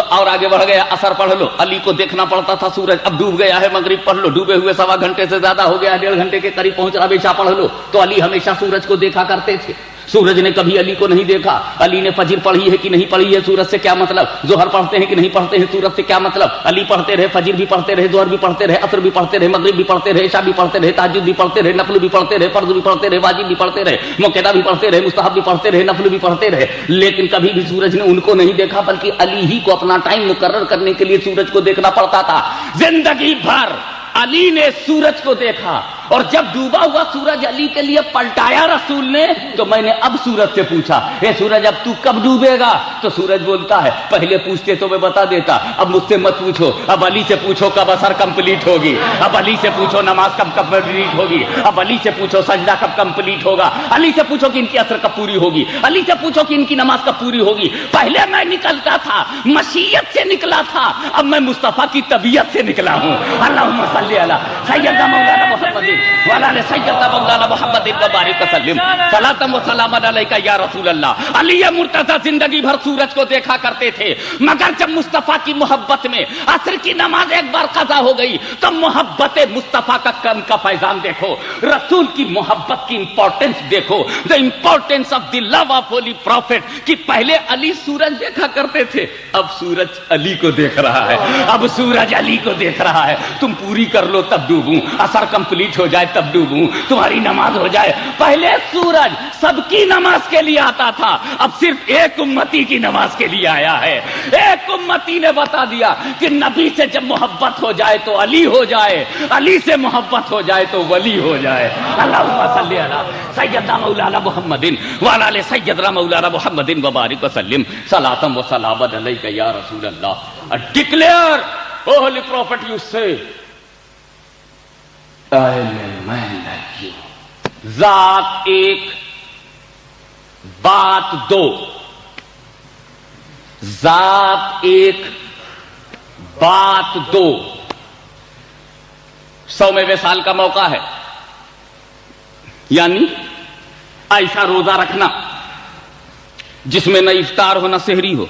اور آگے بڑھ گیا عصر پڑھ لو۔ علی کو دیکھنا پڑتا تھا سورج، اب ڈوب گیا ہے، مغرب پڑھ لو، ڈوبے ہوئے 1.25 گھنٹے سے زیادہ ہو گیا، 1.5 گھنٹے کے قریب پہنچ رہا، عشاء پڑھ لو۔ تو علی ہمیشہ سورج کو دیکھا کرتے تھے، سورج نے کبھی علی کو نہیں دیکھا۔ علی نے فجر پڑھی ہے کہ نہیں پڑھی ہے، سورج سے کیا مطلب؟ ظہر پڑھتے ہیں کہ نہیں پڑھتے ہیں، سورج سے کیا مطلب؟ علی پڑھتے رہے، فجر بھی پڑھتے رہے، ظہر بھی پڑھتے رہے، عصر بھی پڑھتے رہے، مغرب بھی پڑھتے رہے، عشاء بھی پڑھتے رہے، تہجد بھی پڑھتے رہے، نفل بھی پڑھتے رہے، فرض بھی پڑھتے رہے، واجب بھی پڑھتے رہے، موقدہ بھی پڑھتے رہے، مستحب بھی پڑھتے رہے، نفل بھی پڑھتے رہے، لیکن کبھی بھی سورج نے ان کو نہیں دیکھا، بلکہ علی ہی کو اپنا ٹائم مقرر کرنے کے لیے سورج کو دیکھنا پڑتا تھا۔ زندگی بھر علی نے سورج کو دیکھا اور جب ڈوبا ہوا سورج علی کے لیے پلٹایا رسول نے تو میں نے اب سورج سے پوچھا اے سورج اب تو کب ڈوبے گا؟ تو سورج بولتا ہے پہلے پوچھتے تو میں بتا دیتا، اب مجھ سے مت پوچھو، اب علی سے پوچھو کب اثر کمپلیٹ ہوگی، اب علی سے پوچھو نماز کب کمپلیٹ ہوگی، اب علی سے پوچھو سجدہ کب کمپلیٹ ہوگا، علی سے پوچھو کہ ان کی اثر کب پوری ہوگی، علی سے پوچھو کہ ان کی نماز کب پوری ہوگی۔ پہلے میں نکلتا تھا مشیت سے نکلا تھا، اب میں مصطفیٰ کی طبیعت سے نکلا ہوں۔ اللہم صلی علی سیدنا مولانا محمد وعلی آل سیدنا مولانا محمد وبارک وسلم صلاۃ و سلام علیک یا رسول اللہ۔ علی مرتضیٰ زندگی بھر سورج کو دیکھا کرتے تھے، مگر جب مصطفیٰ کی محبت میں عصر کی نماز ایک بار قضا ہو گئی تو محبت مصطفیٰ کا کم کا فیضان دیکھو، رسول کی محبت کی امپورٹنس دیکھو، the importance of the love of holy prophet، کہ پہلے علی سورج دیکھا کرتے تھے، اب سورج علی کو دیکھ رہا ہے، اب سورج علی کو دیکھ رہا ہے۔ تم پوری کر لو تب ڈوبوں، اثر کمپلیٹ ہو جائے تب ڈوبوں، تمہاری نماز ہو جائے۔ پہلے سورج سب کی نماز کے لیے آتا تھا، اب صرف ایک امتی کی نماز کے لیے آیا ہے۔ ایک امتی نے بتا دیا کہ نبی سے جب محبت ہو جائے تو علی ہو جائے، علی سے محبت ہو جائے تو ولی ہو جائے۔ اللہم صلی علی سیدنا مولانا محمد وعلی آل سیدنا مولانا محمد وبارک وسلم صلاۃ و سلام علیک یا رسول اللہ۔ Declare, oh holy prophet, you say, I am a man like you. ذات ایک بات دو، ذات ایک بات دو۔ 100ویں وصال کا موقع ہے، یعنی ایسا روزہ رکھنا جس میں نہ افطار ہو نہ سحری ہو۔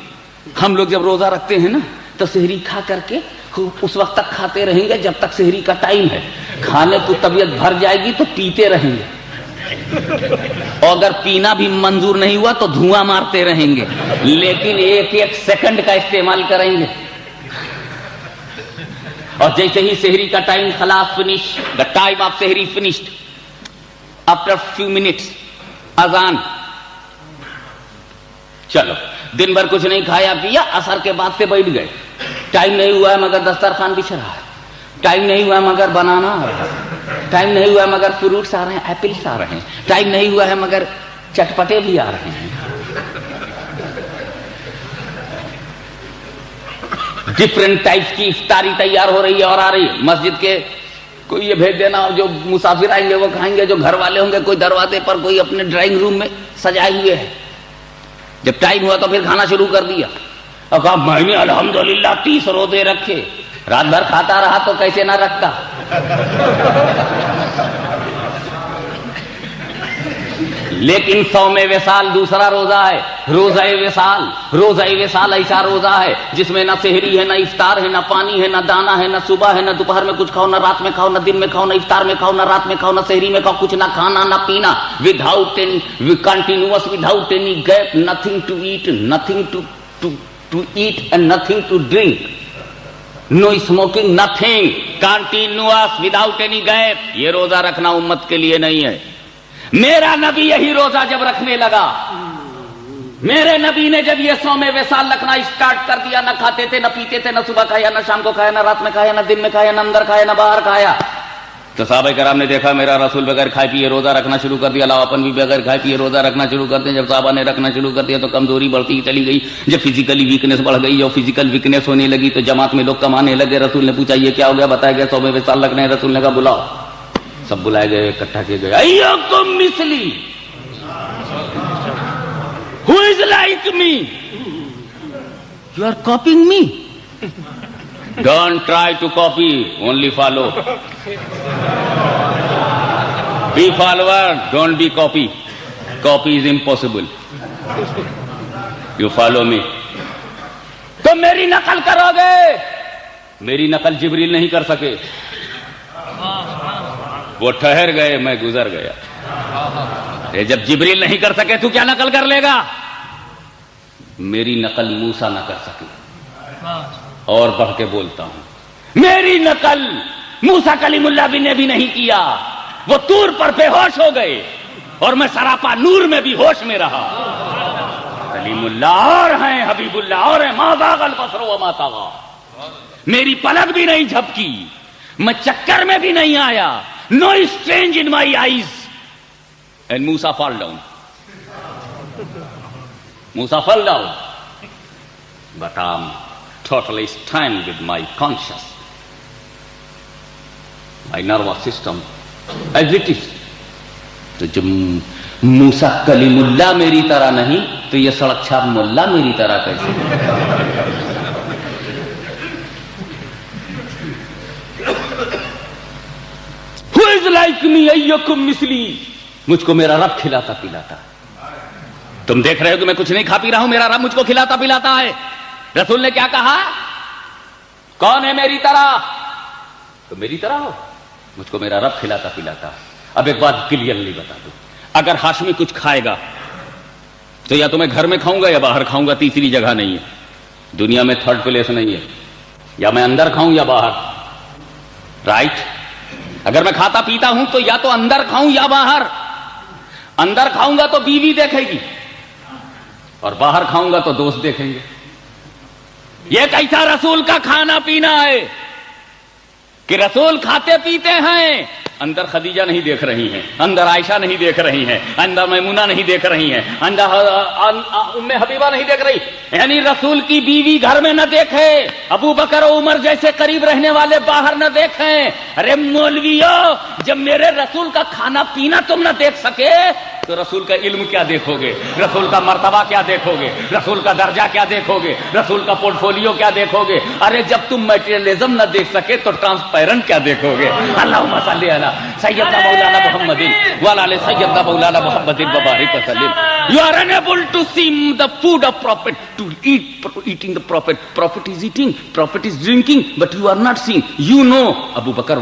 ہم لوگ جب روزہ رکھتے ہیں نا تو سحری کھا کر کے اس وقت تک کھاتے رہیں گے جب تک سحری کا ٹائم ہے، کھانے کو طبیعت بھر جائے گی تو پیتے رہیں گے، اور اگر پینا بھی منظور نہیں ہوا تو دھواں مارتے رہیں گے، لیکن ایک ایک سیکنڈ کا استعمال کریں گے۔ اور جیسے ہی سحری کا ٹائم خلاص، finish the time of sehri finished, after few minutes اذان، چلو دن بھر کچھ نہیں کھایا پیا، عصر کے بعد سے بیٹھ گئے، ٹائم نہیں ہوا ہے مگر دسترخوان بچھ رہا ہے، ٹائم نہیں ہوا ہے مگر بنانا آ رہا ہے، ٹائم نہیں ہوا ہے مگر فروٹس آ رہے ہیں، ایپلس آ رہے ہیں، ٹائم نہیں ہوا ہے مگر چٹپٹے بھی آ رہے ہیں۔ ڈفرنٹ ٹائپس کی افطاری تیار ہو رہی ہے اور آ رہی ہے۔ مسجد کے کوئی یہ بھیج دینا، جو مسافر آئیں گے وہ کھائیں گے، جو گھر والے ہوں گے کوئی دروازے پر، کوئی اپنے ڈرائنگ روم میں سجائے ہوئے ہے۔ جب ٹائم ہوا تو پھر کھانا شروع کر دیا، اور کہا میں نے الحمدللہ 30 روزے رکھے، رات بھر کھاتا رہا تو کیسے نہ رکھتا۔ لیکن 100ویں وصال دوسرا روزہ ہے، روزہ وصال۔ روزہ وصال ایسا روزہ ہے جس میں نہ سحری ہے، نہ افطار ہے، نہ پانی ہے، نہ دانا ہے، نہ صبح ہے، نہ دوپہر میں کچھ کھاؤ، نہ رات میں کھاؤ، نہ دن میں کھاؤ، نہ افطار میں کھاؤ، نہ رات میں کھاؤ، نہ سحری میں کھاؤ، کچھ نہ کھانا نہ پینا، without any continuous, without any gap, nothing to eat, nothing to eat and nothing to drink, no smoking, nothing, continuous without any gap. یہ روزہ رکھنا امت کے لیے نہیں ہے۔ میرا نبی یہی روزہ جب رکھنے لگا، میرے نبی نے جب یہ 100ویں وصال رکھنا اسٹارٹ کر دیا، نہ کھاتے تھے، نہ پیتے تھے، نہ صبح کھایا، نہ شام کو کھایا، نہ رات میں کھایا، نہ دن میں کھایا، نہ اندر کھایا، نہ باہر کھایا۔ تو صحابہ کرام نے دیکھا میرا رسول بغیر کھائے پیے روزہ رکھنا شروع کر دیا، اللہ اپن بھی بغیر کھائے پیے روزہ رکھنا شروع کر دیا۔ جب صحابہ نے رکھنا شروع کر دیا تو کمزوری بڑھتی چلی گئی، جب فزیکلی ویکنیس بڑھ گئی، اور فزیکل ویکنیس ہونے لگی تو جماعت میں لوگ کمانے لگے۔ رسول نے پوچھا یہ کیا ہو گیا؟ بتایا گیا 100ویں وصال رکھنا ہے۔ رسول نے کہا بلاؤ، سب بلائے گئے، اکٹھا کیے گئے۔ ایکم مثلی who is like me, you are copying me, don't try to copy, only follow, be follower, don't be copy is impossible, you follow me۔ تم میری نقل کرو گے، میری نقل جبریل نہیں کر سکے، وہ ٹھہر گئے، میں گزر گیا۔ جب جبریل نہیں کر سکے تو کیا نقل کر لے گا؟ میری نقل موسیٰ نہ کر سکے۔ اور بڑھ کے بولتا ہوں، میری نقل موسیٰ کلیم اللہ بھی نے بھی نہیں کیا، وہ طور پر بے ہوش ہو گئے، اور میں سراپا نور میں بھی ہوش میں رہا۔ کلیم اللہ اور ہیں، حبیب اللہ اور ہیں، ما زاغ البصر وما طغی، میری پلک بھی نہیں جھپکی، میں چکر میں بھی نہیں آیا. No strange in my eyes. And Musa fall down. Musa fell down. But I'm totally stand with my conscience. My nervous system as it is. تو جب موسیٰ کلیم اللہ میری طرح نہیں تو یہ سڑک چھاپ ملا میری طرح کیسے؟ Who is like me ayyukum misli? مجھ کو میرا رب کھلاتا پلاتا. تم دیکھ رہے ہو کہ میں کچھ نہیں کھا پی رہا ہوں, میرا رب مجھ کو کھلاتا پلاتا ہے. رسول نے کیا کہا؟ کون ہے میری طرح؟ تو میری طرح ہو, مجھ کو میرا رب کھلاتا پلاتا. اب ایک بات کلیئرلی بتا دو, اگر ہاشمی کچھ کھائے گا تو یا تو میں گھر میں کھاؤں گا یا باہر کھاؤں گا, تیسری جگہ نہیں ہے. دنیا میں تھرڈ پلیس نہیں ہے. یا میں اندر کھاؤں یا باہر, رائٹ. اگر میں کھاتا پیتا ہوں تو یا تو اندر کھاؤں یا باہر. اندر کھاؤں گا تو بیوی دیکھے گی اور باہر کھاؤں گا تو دوست دیکھیں گے. یہ کیسا رسول کا کھانا پینا ہے کہ رسول کھاتے پیتے ہیں, اندر خدیجہ نہیں دیکھ رہی ہیں, اندر عائشہ نہیں دیکھ رہی ہیں, اندر میمونہ نہیں دیکھ رہی ہیں, اندر ام حبیبہ نہیں دیکھ رہی. یعنی رسول کی بیوی گھر میں نہ دیکھے, ابو بکر و عمر جیسے قریب رہنے والے باہر نہ دیکھیں. ارے مولویو, جب میرے رسول کا کھانا پینا تم نہ دیکھ سکے تو رسول کا علم کیا دیکھو گے, رسول کا مرتبہ کیا دیکھو گے, رسول کا درجہ کیا دیکھو گے, رسول کا پورٹ فولیو کیا دیکھو گے؟ ارے جب تم میٹیریلزم نہ دیکھ سکے تو ٹرانسپیرنٹ کیا دیکھو گے؟ اللہم صلی علی سیدنا مولانا محمد وعلی آل سیدنا مولانا محمد وبارک وسلم. You are unable to see the food of Prophet, to eating the Prophet. Prophet is eating, Prophet is drinking, but you are not seeing. You know, Abu Bakr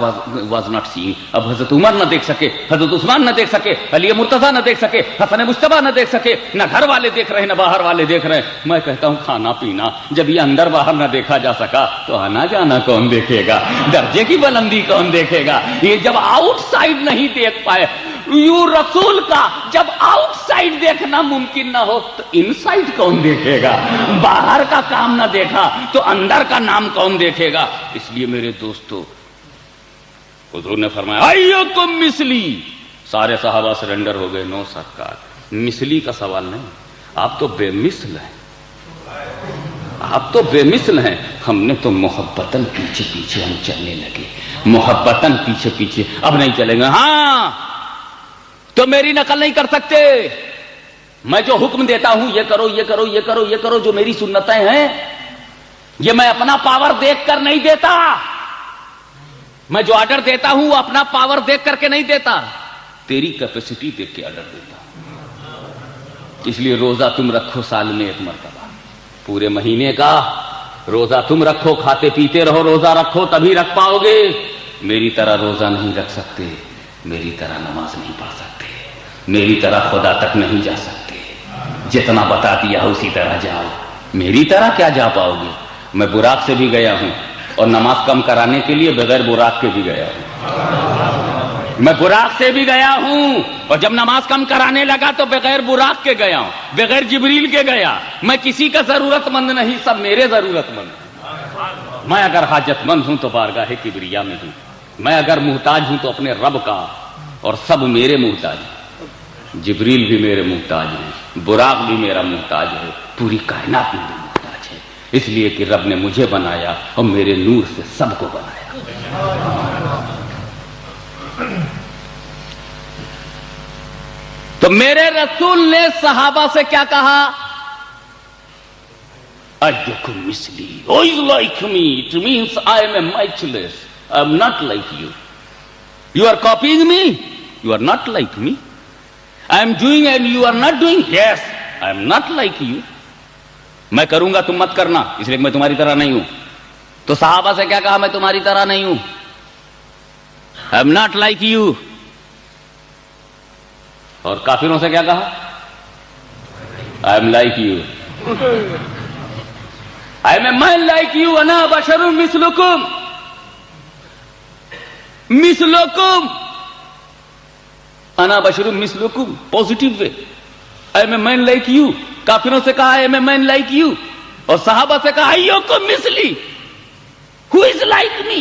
was not seeing. اب حضرت عمر نہ دیکھ سکے, حضرت عثمان نہ دیکھ سکے, علی مرتضیٰ نہ دیکھ سکے, حسن مجتبیٰ نہ دیکھ سکے, نہ گھر والے دیکھ رہے نہ باہر والے دیکھ رہے. میں کہتا ہوں کھانا پینا جب یہ اندر باہر نہ دیکھا جا سکا تو آنا جانا کون دیکھے گا, درجے کی بلندی کون دیکھے گا؟ یہ جب آؤٹ سائڈ نہیں دیکھ پائے, یوں رسول کا جب آؤٹ سائڈ دیکھنا ممکن نہ ہو تو ان سائڈ کون دیکھے گا؟ باہر کا کام نہ دیکھا تو اندر کا نام کون دیکھے گا؟ اس لیے میرے دوستو, حضور نے فرمایا ایکم مثلی. سارے صحابہ سرنڈر ہو گئے, نو سرکار, مثلی کا سوال نہیں, آپ تو بے مثل ہیں, آپ تو بے مثل ہیں. ہم نے تو محبتاً پیچھے پیچھے ہم چلنے لگے, محبتاً پیچھے پیچھے, اب نہیں چلیں گے. ہاں تو میری نقل نہیں کر سکتے, میں جو حکم دیتا ہوں یہ کرو یہ کرو یہ کرو یہ کرو, جو میری سنتیں ہیں یہ میں اپنا پاور دیکھ کر نہیں دیتا, میں جو آرڈر دیتا ہوں وہ اپنا پاور دیکھ کر کے نہیں دیتا, تیری کیپیسٹی دیکھ کے آرڈر دیتا ہوں. اس لیے روزہ تم رکھو سال میں ایک مرتبہ, پورے مہینے کا روزہ تم رکھو, کھاتے پیتے رہو, روزہ رکھو تبھی رکھ پاؤ گے. میری طرح روزہ نہیں رکھ سکتے, میری طرح نماز نہیں پڑھ سکتے, میری طرح خدا تک نہیں جا سکتے. جتنا بتا دیا اسی طرح جاؤ, میری طرح کیا جا پاؤ گے؟ میں براق سے بھی گیا ہوں اور نماز کم کرانے کے لیے بغیر براق کے بھی گیا ہوں. میں براق سے بھی گیا ہوں اور جب نماز کم کرانے لگا تو بغیر براق کے گیا ہوں, بغیر جبریل کے گیا. میں کسی کا ضرورت مند نہیں, سب میرے ضرورت مند ہیں. میں اگر حاجت مند ہوں تو بارگاہ کبریا میں ہوں, میں اگر محتاج ہوں تو اپنے رب کا, اور سب میرے محتاج ہیں. جبریل بھی میرے محتاج ہیں, براق بھی میرا محتاج ہے, پوری کائنات میری محتاج ہے. اس لیے کہ رب نے مجھے بنایا اور میرے نور سے سب کو بنایا. تو میرے رسول نے صحابہ سے کیا کہا؟ ایکم مثلی, who is like me? It means I am a matchless. I am not like you. You are copying me? You are not like me. I am doing and you are not doing? Yes, I am not like you. میں کروں گا تم مت کرنا, اس لیے میں تمہاری طرح نہیں ہوں. تو صحابہ سے کیا کہا؟ میں تمہاری طرح نہیں ہوں. I am not like you. اور کافروں سے کیا کہا؟ I am like you. I am a man like you. انا بشر مثلکم. مثلکم, انا بشر مثلکم, positive way. I am a man like you. کافروں سے کہا I am a man like you, اور صحابہ سے کہا ایکم مثلی, who is like me?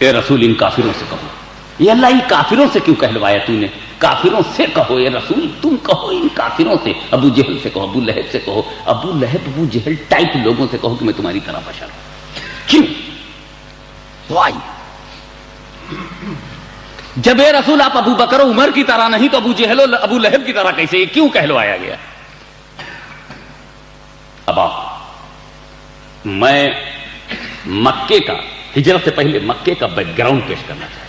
اے رسول ان کافروں سے کہو. یہ اللہ ان کافروں سے کیوں کہلوایا تو نے؟ کافروں سے کہو اے رسول، تم کہو ان کافروں سے، ابو جہل سے کہو، ابو لہب سے کہو، ابو لہب ابو جہل ٹائپ لوگوں سے کہو کہ میں تمہاری طرح بشر ہوں. کیوں؟ وائی؟ جب اے رسول آپ ابو بکر و عمر کی طرح نہیں تو ابو جہل و ابو لہب کی طرح کیسے؟ یہ کیوں کہلوایا گیا؟ اب آپ میں مکے کا، ہجرت سے پہلے مکے کا بیک گراؤنڈ پیش کرنا چاہتا ہوں.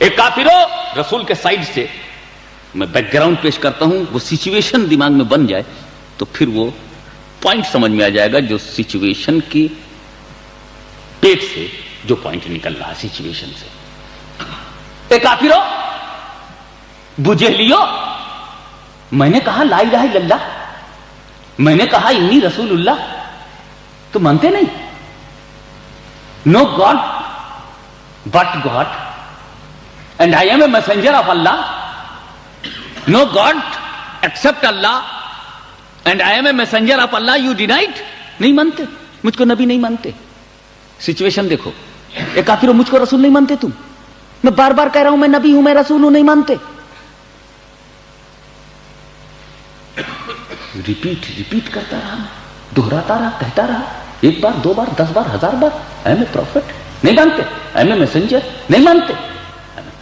ایک کافروں رسول کے سائڈ سے میں بیک گراؤنڈ پیش کرتا ہوں، وہ سچویشن دماغ میں بن جائے تو پھر وہ پوائنٹ سمجھ میں آ جائے گا، جو سچویشن کی پیٹ سے جو پوائنٹ نکل رہا ہے سچویشن سے. اے کافروں، بجہلیو، میں نے کہا لا الہ الا اللہ، میں نے کہا انی رسول اللہ، تو مانتے نہیں. No god but god and I am a messenger of Allah. No god except Allah and I am a messenger of Allah. You denied. نہیں مانتے، مجھ کو نبی نہیں مانتے. سچویشن دیکھو. اے کافروں، مجھ کو رسول نہیں مانتے تم. میں بار بار کہہ رہا ہوں میں نبی ہوں، میں رسول ہوں، نہیں مانتے. ریپیٹ کرتا رہا، دہراتا رہا، کہتا رہا، ایک بار، دو بار، 10 بار، 1000 بار. آئی ایم اے پروفٹ. نہیں مانتے. آئی ایم اے میسنجر. نہیں مانتے.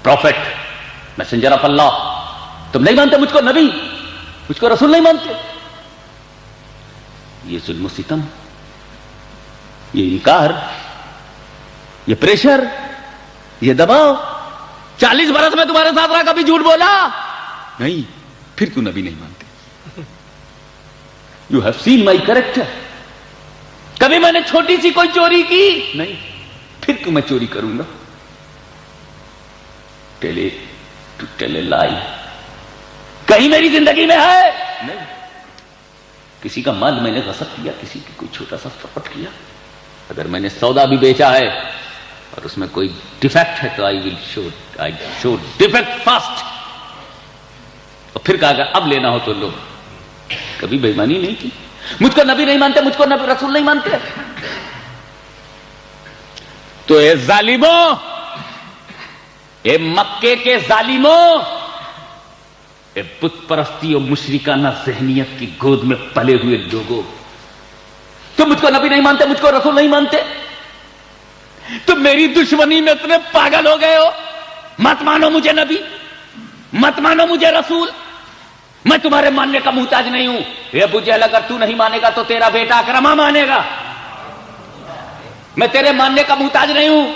پروفٹ، میسنجر آف اللہ. تم نہیں مانتے مجھ کو نبی، مجھ کو رسول نہیں مانتے. یہ ظلم و ستم، یہ انکار، یہ پریشر، یہ دباؤ. 40 برس میں تمہارے ساتھ رہا، کبھی جھوٹ بولا نہیں، پھر کیوں نبی نہیں مانتے؟ You have seen my character. کبھی میں نے چھوٹی سی کوئی چوری کی نہیں، پھر کیوں میں چوری کروں گا؟ ٹیل اے لائی. کہیں میری زندگی میں ہے نہیں. کسی کا مال میں نے غصب کیا، کسی کی کوئی چھوٹا سا فراڈ کیا. اگر میں نے سودا بھی بیچا ہے اور اس میں کوئی ڈیفیکٹ ہے تو آئی شو ڈیفیکٹ فاسٹ. اور پھر کہا کہ اب لینا ہو تو لو. کبھی بےایمانی نہیں کی. مجھ کو نبی نہیں مانتے، مجھ کو نبی رسول نہیں مانتے. تو اے ظالموں، اے مکے کے ظالموں، اے بت پرستی اور مشرکانہ ذہنیت کی گود میں پلے ہوئے لوگوں، تم مجھ کو نبی نہیں مانتے، مجھ کو رسول نہیں مانتے. تم میری دشمنی میں اتنے پاگل ہو گئے ہو. مت مانو مجھے نبی، مت مانو مجھے رسول. میں تمہارے ماننے کا محتاج نہیں ہوں. اے ابو جہل، اگر تو نہیں مانے گا تو تیرا بیٹا اکرمہ مانے گا. میں تیرے ماننے کا محتاج نہیں ہوں.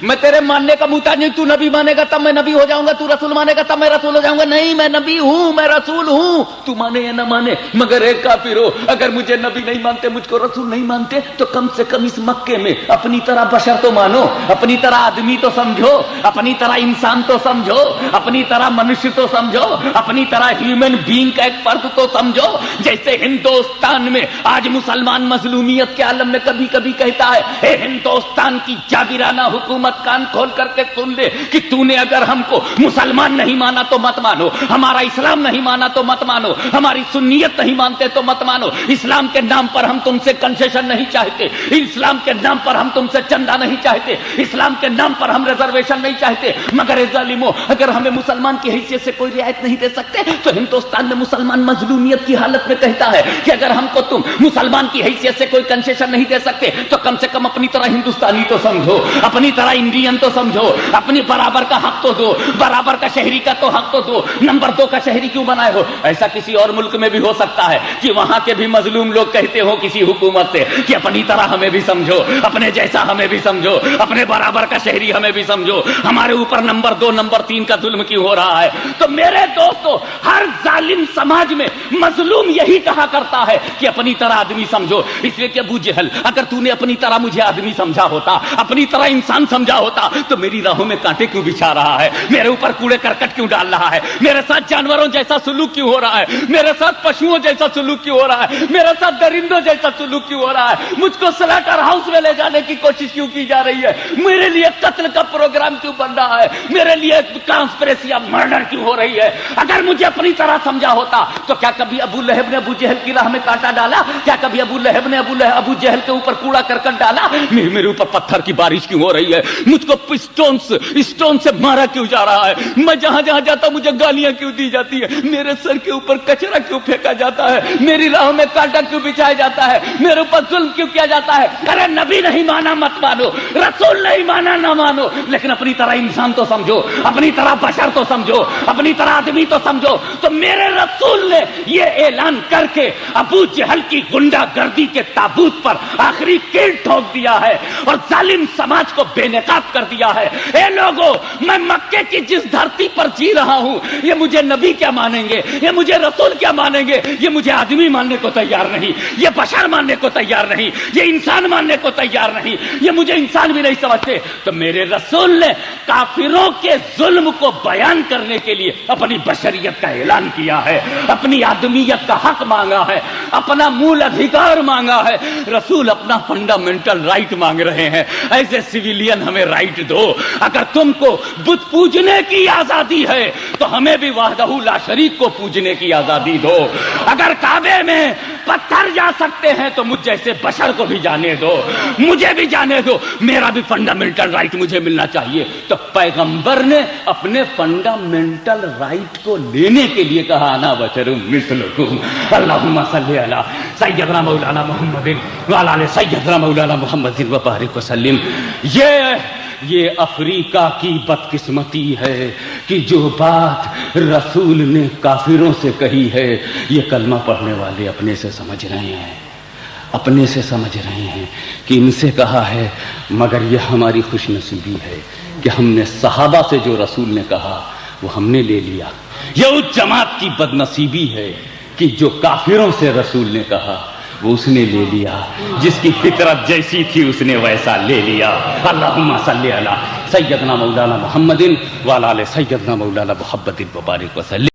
میں تیرے ماننے کا محتاج نہیں. تو نبی مانے گا تب میں نبی ہو جاؤں گا، تو رسول مانے گا تب میں رسول ہو جاؤں گا. نہیں، میں نبی ہوں، میں رسول ہوں. تو مانے یا نہ مانے. مگر ایک کافرو، اگر مجھے نبی نہیں مانتے، مجھ کو رسول نہیں مانتے، تو کم سے کم اس مکے میں اپنی طرح بشر تو مانو، اپنی طرح آدمی تو سمجھو، اپنی طرح انسان تو سمجھو، اپنی طرح منشیہ تو سمجھو، اپنی طرح ہیومن بینگ کا ایک فرد تو سمجھو. جیسے ہندوستان میں آج مسلمان مظلومیت کے عالم میں کبھی کبھی کہتا ہے، اے ہندوستان کی جابرانہ حکومت، کان کھول کر کے سن لے کہ تو نے اگر ہم کو مسلمان نہیں مانا تو مت مانو، ہمارا اسلام نہیں مانا تو مت مانو، ہماری سنیت نہیں مانتے تو مت مانو. اسلام کے نام پر ہم تم سے کنسیشن نہیں چاہتے، اسلام کے نام پر ہم تم سے چندہ نہیں چاہتے، اسلام کے نام پر ہم ریزرویشن نہیں چاہتے. مگر اے ظالمو، اگر ہمیں مسلمان کی حیثیت سے کوئی رعایت نہیں دے سکتے تو ہندوستان میں مسلمان مظلومیت کی حالت میں کہتا ہے کہ اگر ہم کو تم مسلمان کی حیثیت سے کوئی کنسیشن نہیں دے سکتے تو کم سے کم اپنی طرح ہندوستانی تو سمجھو، اپنی طرح انڈین تو سمجھو، اپنی برابر کا حق تو دو، برابر کا شہری کا تو حق تو دو. نمبر 2 کا شہری کیوں بنائے ہو؟ ایسا کسی اور ملک میں بھی ہو سکتا ہے کہ وہاں کے بھی مظلوم لوگ کہتے ہو کسی حکومت سے کہ اپنی طرح ہمیں بھی سمجھو، اپنے جیسا ہمیں بھی سمجھو، اپنے برابر کا شہری ہمیں بھی سمجھو. ہمارے اوپر نمبر 2 نمبر 3 کا ظلم کیوں ہو رہا ہے؟ تو میرے دوستو، ہر ظالم سماج میں مظلوم یہی کہا کرتا ہے کہ اپنی طرح آدمی سمجھو. اس لیے کہ ابو جہل، اگر تو نے اپنی طرح مجھے آدمی سمجھا ہوتا، اپنی طرح انسان سمجھا ہوتا تو میری راہوں میں کانٹے کیوں بچھا رہا ہے, میرے اوپر کوڑے کرکٹ کیوں ڈال رہا ہے, میرے ساتھ جانوروں جیسا سلوک کیوں ہو رہا ہے, میرے ساتھ پشوؤں جیسا سلوک کیوں ہو رہا ہے, میرے ساتھ درندوں جیسا سلوک کیوں ہو رہا ہے, مجھ کو سلیٹر ہاؤس میں لے جانے کی کوشش کیوں کی جا رہی ہے, میرے لیے قتل کا پروگرام کیوں بن رہا ہے, میرے لیے کانسپریسی آف مرڈر کیوں ہو رہی ہے. اگر مجھے اپنی طرح سمجھا ہوتا تو کیا کبھی ابو لہب نے ابو جہل کی راہ میں کانٹا ڈالا, کیا کبھی ابو لہب نے ابو جہل کے اوپر کوڑا کرکٹ ڈالا, میرے اوپر پتھر کی بارش کیوں ہو رہی ہے, مجھ کو اسٹون سے مارا کیوں جا رہا ہے, میں جہاں جہاں جاتا مجھے گالیاں کیوں دی جاتی ہے, میرے سر کے اوپر کچرا کیوں پھینکا جاتا ہے, میری راہ میں کانٹا کیوں بچھایا جاتا ہے, میرے اوپر ظلم کیوں کیا جاتا ہے. ارے نبی نہیں مانا مت مانو, رسول نہیں مانا نہ مانو, لیکن اپنی طرح انسان تو سمجھو, اپنی طرح بشر تو سمجھو, اپنی طرح آدمی تو سمجھو. تو میرے رسول نے یہ اعلان کر کے ابو جہل کی گنڈا گردی کے تابوت پر آخری کیل ٹھوک دیا ہے اور ظالم سماج کو بے نقاب کر دیا ہے. اے لوگوں, میں مکے کی جس دھرتی پر جی رہا ہوں, یہ مجھے نبی کیا مانیں گے, یہ مجھے رسول کیا مانیں گے, یہ مجھے آدمی ماننے کو تیار نہیں, یہ بشر ماننے کو تیار نہیں, یہ انسان ماننے کو تیار نہیں, یہ مجھے انسان بھی نہیں سمجھتے. تو میرے رسول نے کافروں کے ظلم کو بیان کرنے کے لیے اپنی بشریت کا اعلان کیا ہے, اپنی آدمیت کا حق مانگا ہے, اپنا مول ادھیکار مانگا ہے. رسول اپنا فنڈامنٹل رائٹ مانگ رہے ہیں. ایز اے سویلین ہمیں رائٹ دو. اگر تم کو بت پوجنے کی آزادی ہے تو ہمیں بھی وحدہ لا شریک کو پوجنے کی آزادی دو. اگر کعبے میں پتھر جا سکتے ہیں تو مجھ جیسے بشر کو بھی جانے دو, مجھے بھی جانے دو, میرا بھی فنڈامنٹل رائٹ مجھے ملنا چاہیے. تو پیغمبر نے اپنے فنڈامنٹل رائٹ کو لینے کے لیے کہا انا بشر مثلکم. اللہم صلی علی سیدنا مولانا محمد وعلی آل سیدنا مولانا محمد وبارک وسلم. یہ افریقہ کی بدقسمتی ہے کہ جو بات رسول نے کافروں سے کہی ہے یہ کلمہ پڑھنے والے اپنے سے سمجھ رہے ہیں, اپنے سے سمجھ رہے ہیں کہ ان سے کہا ہے. مگر یہ ہماری خوش نصیبی ہے کہ ہم نے صحابہ سے جو رسول نے کہا وہ ہم نے لے لیا. یہ اس جماعت کی بد نصیبی ہے کہ جو کافروں سے رسول نے کہا وہ اس نے لے لیا, جس کی فطرت جیسی تھی اس نے ویسا لے لیا. اللہم صلی علی سیدنا مولانا محمد وعلی آل سیدنا مولانا محمد وبارک وسلم.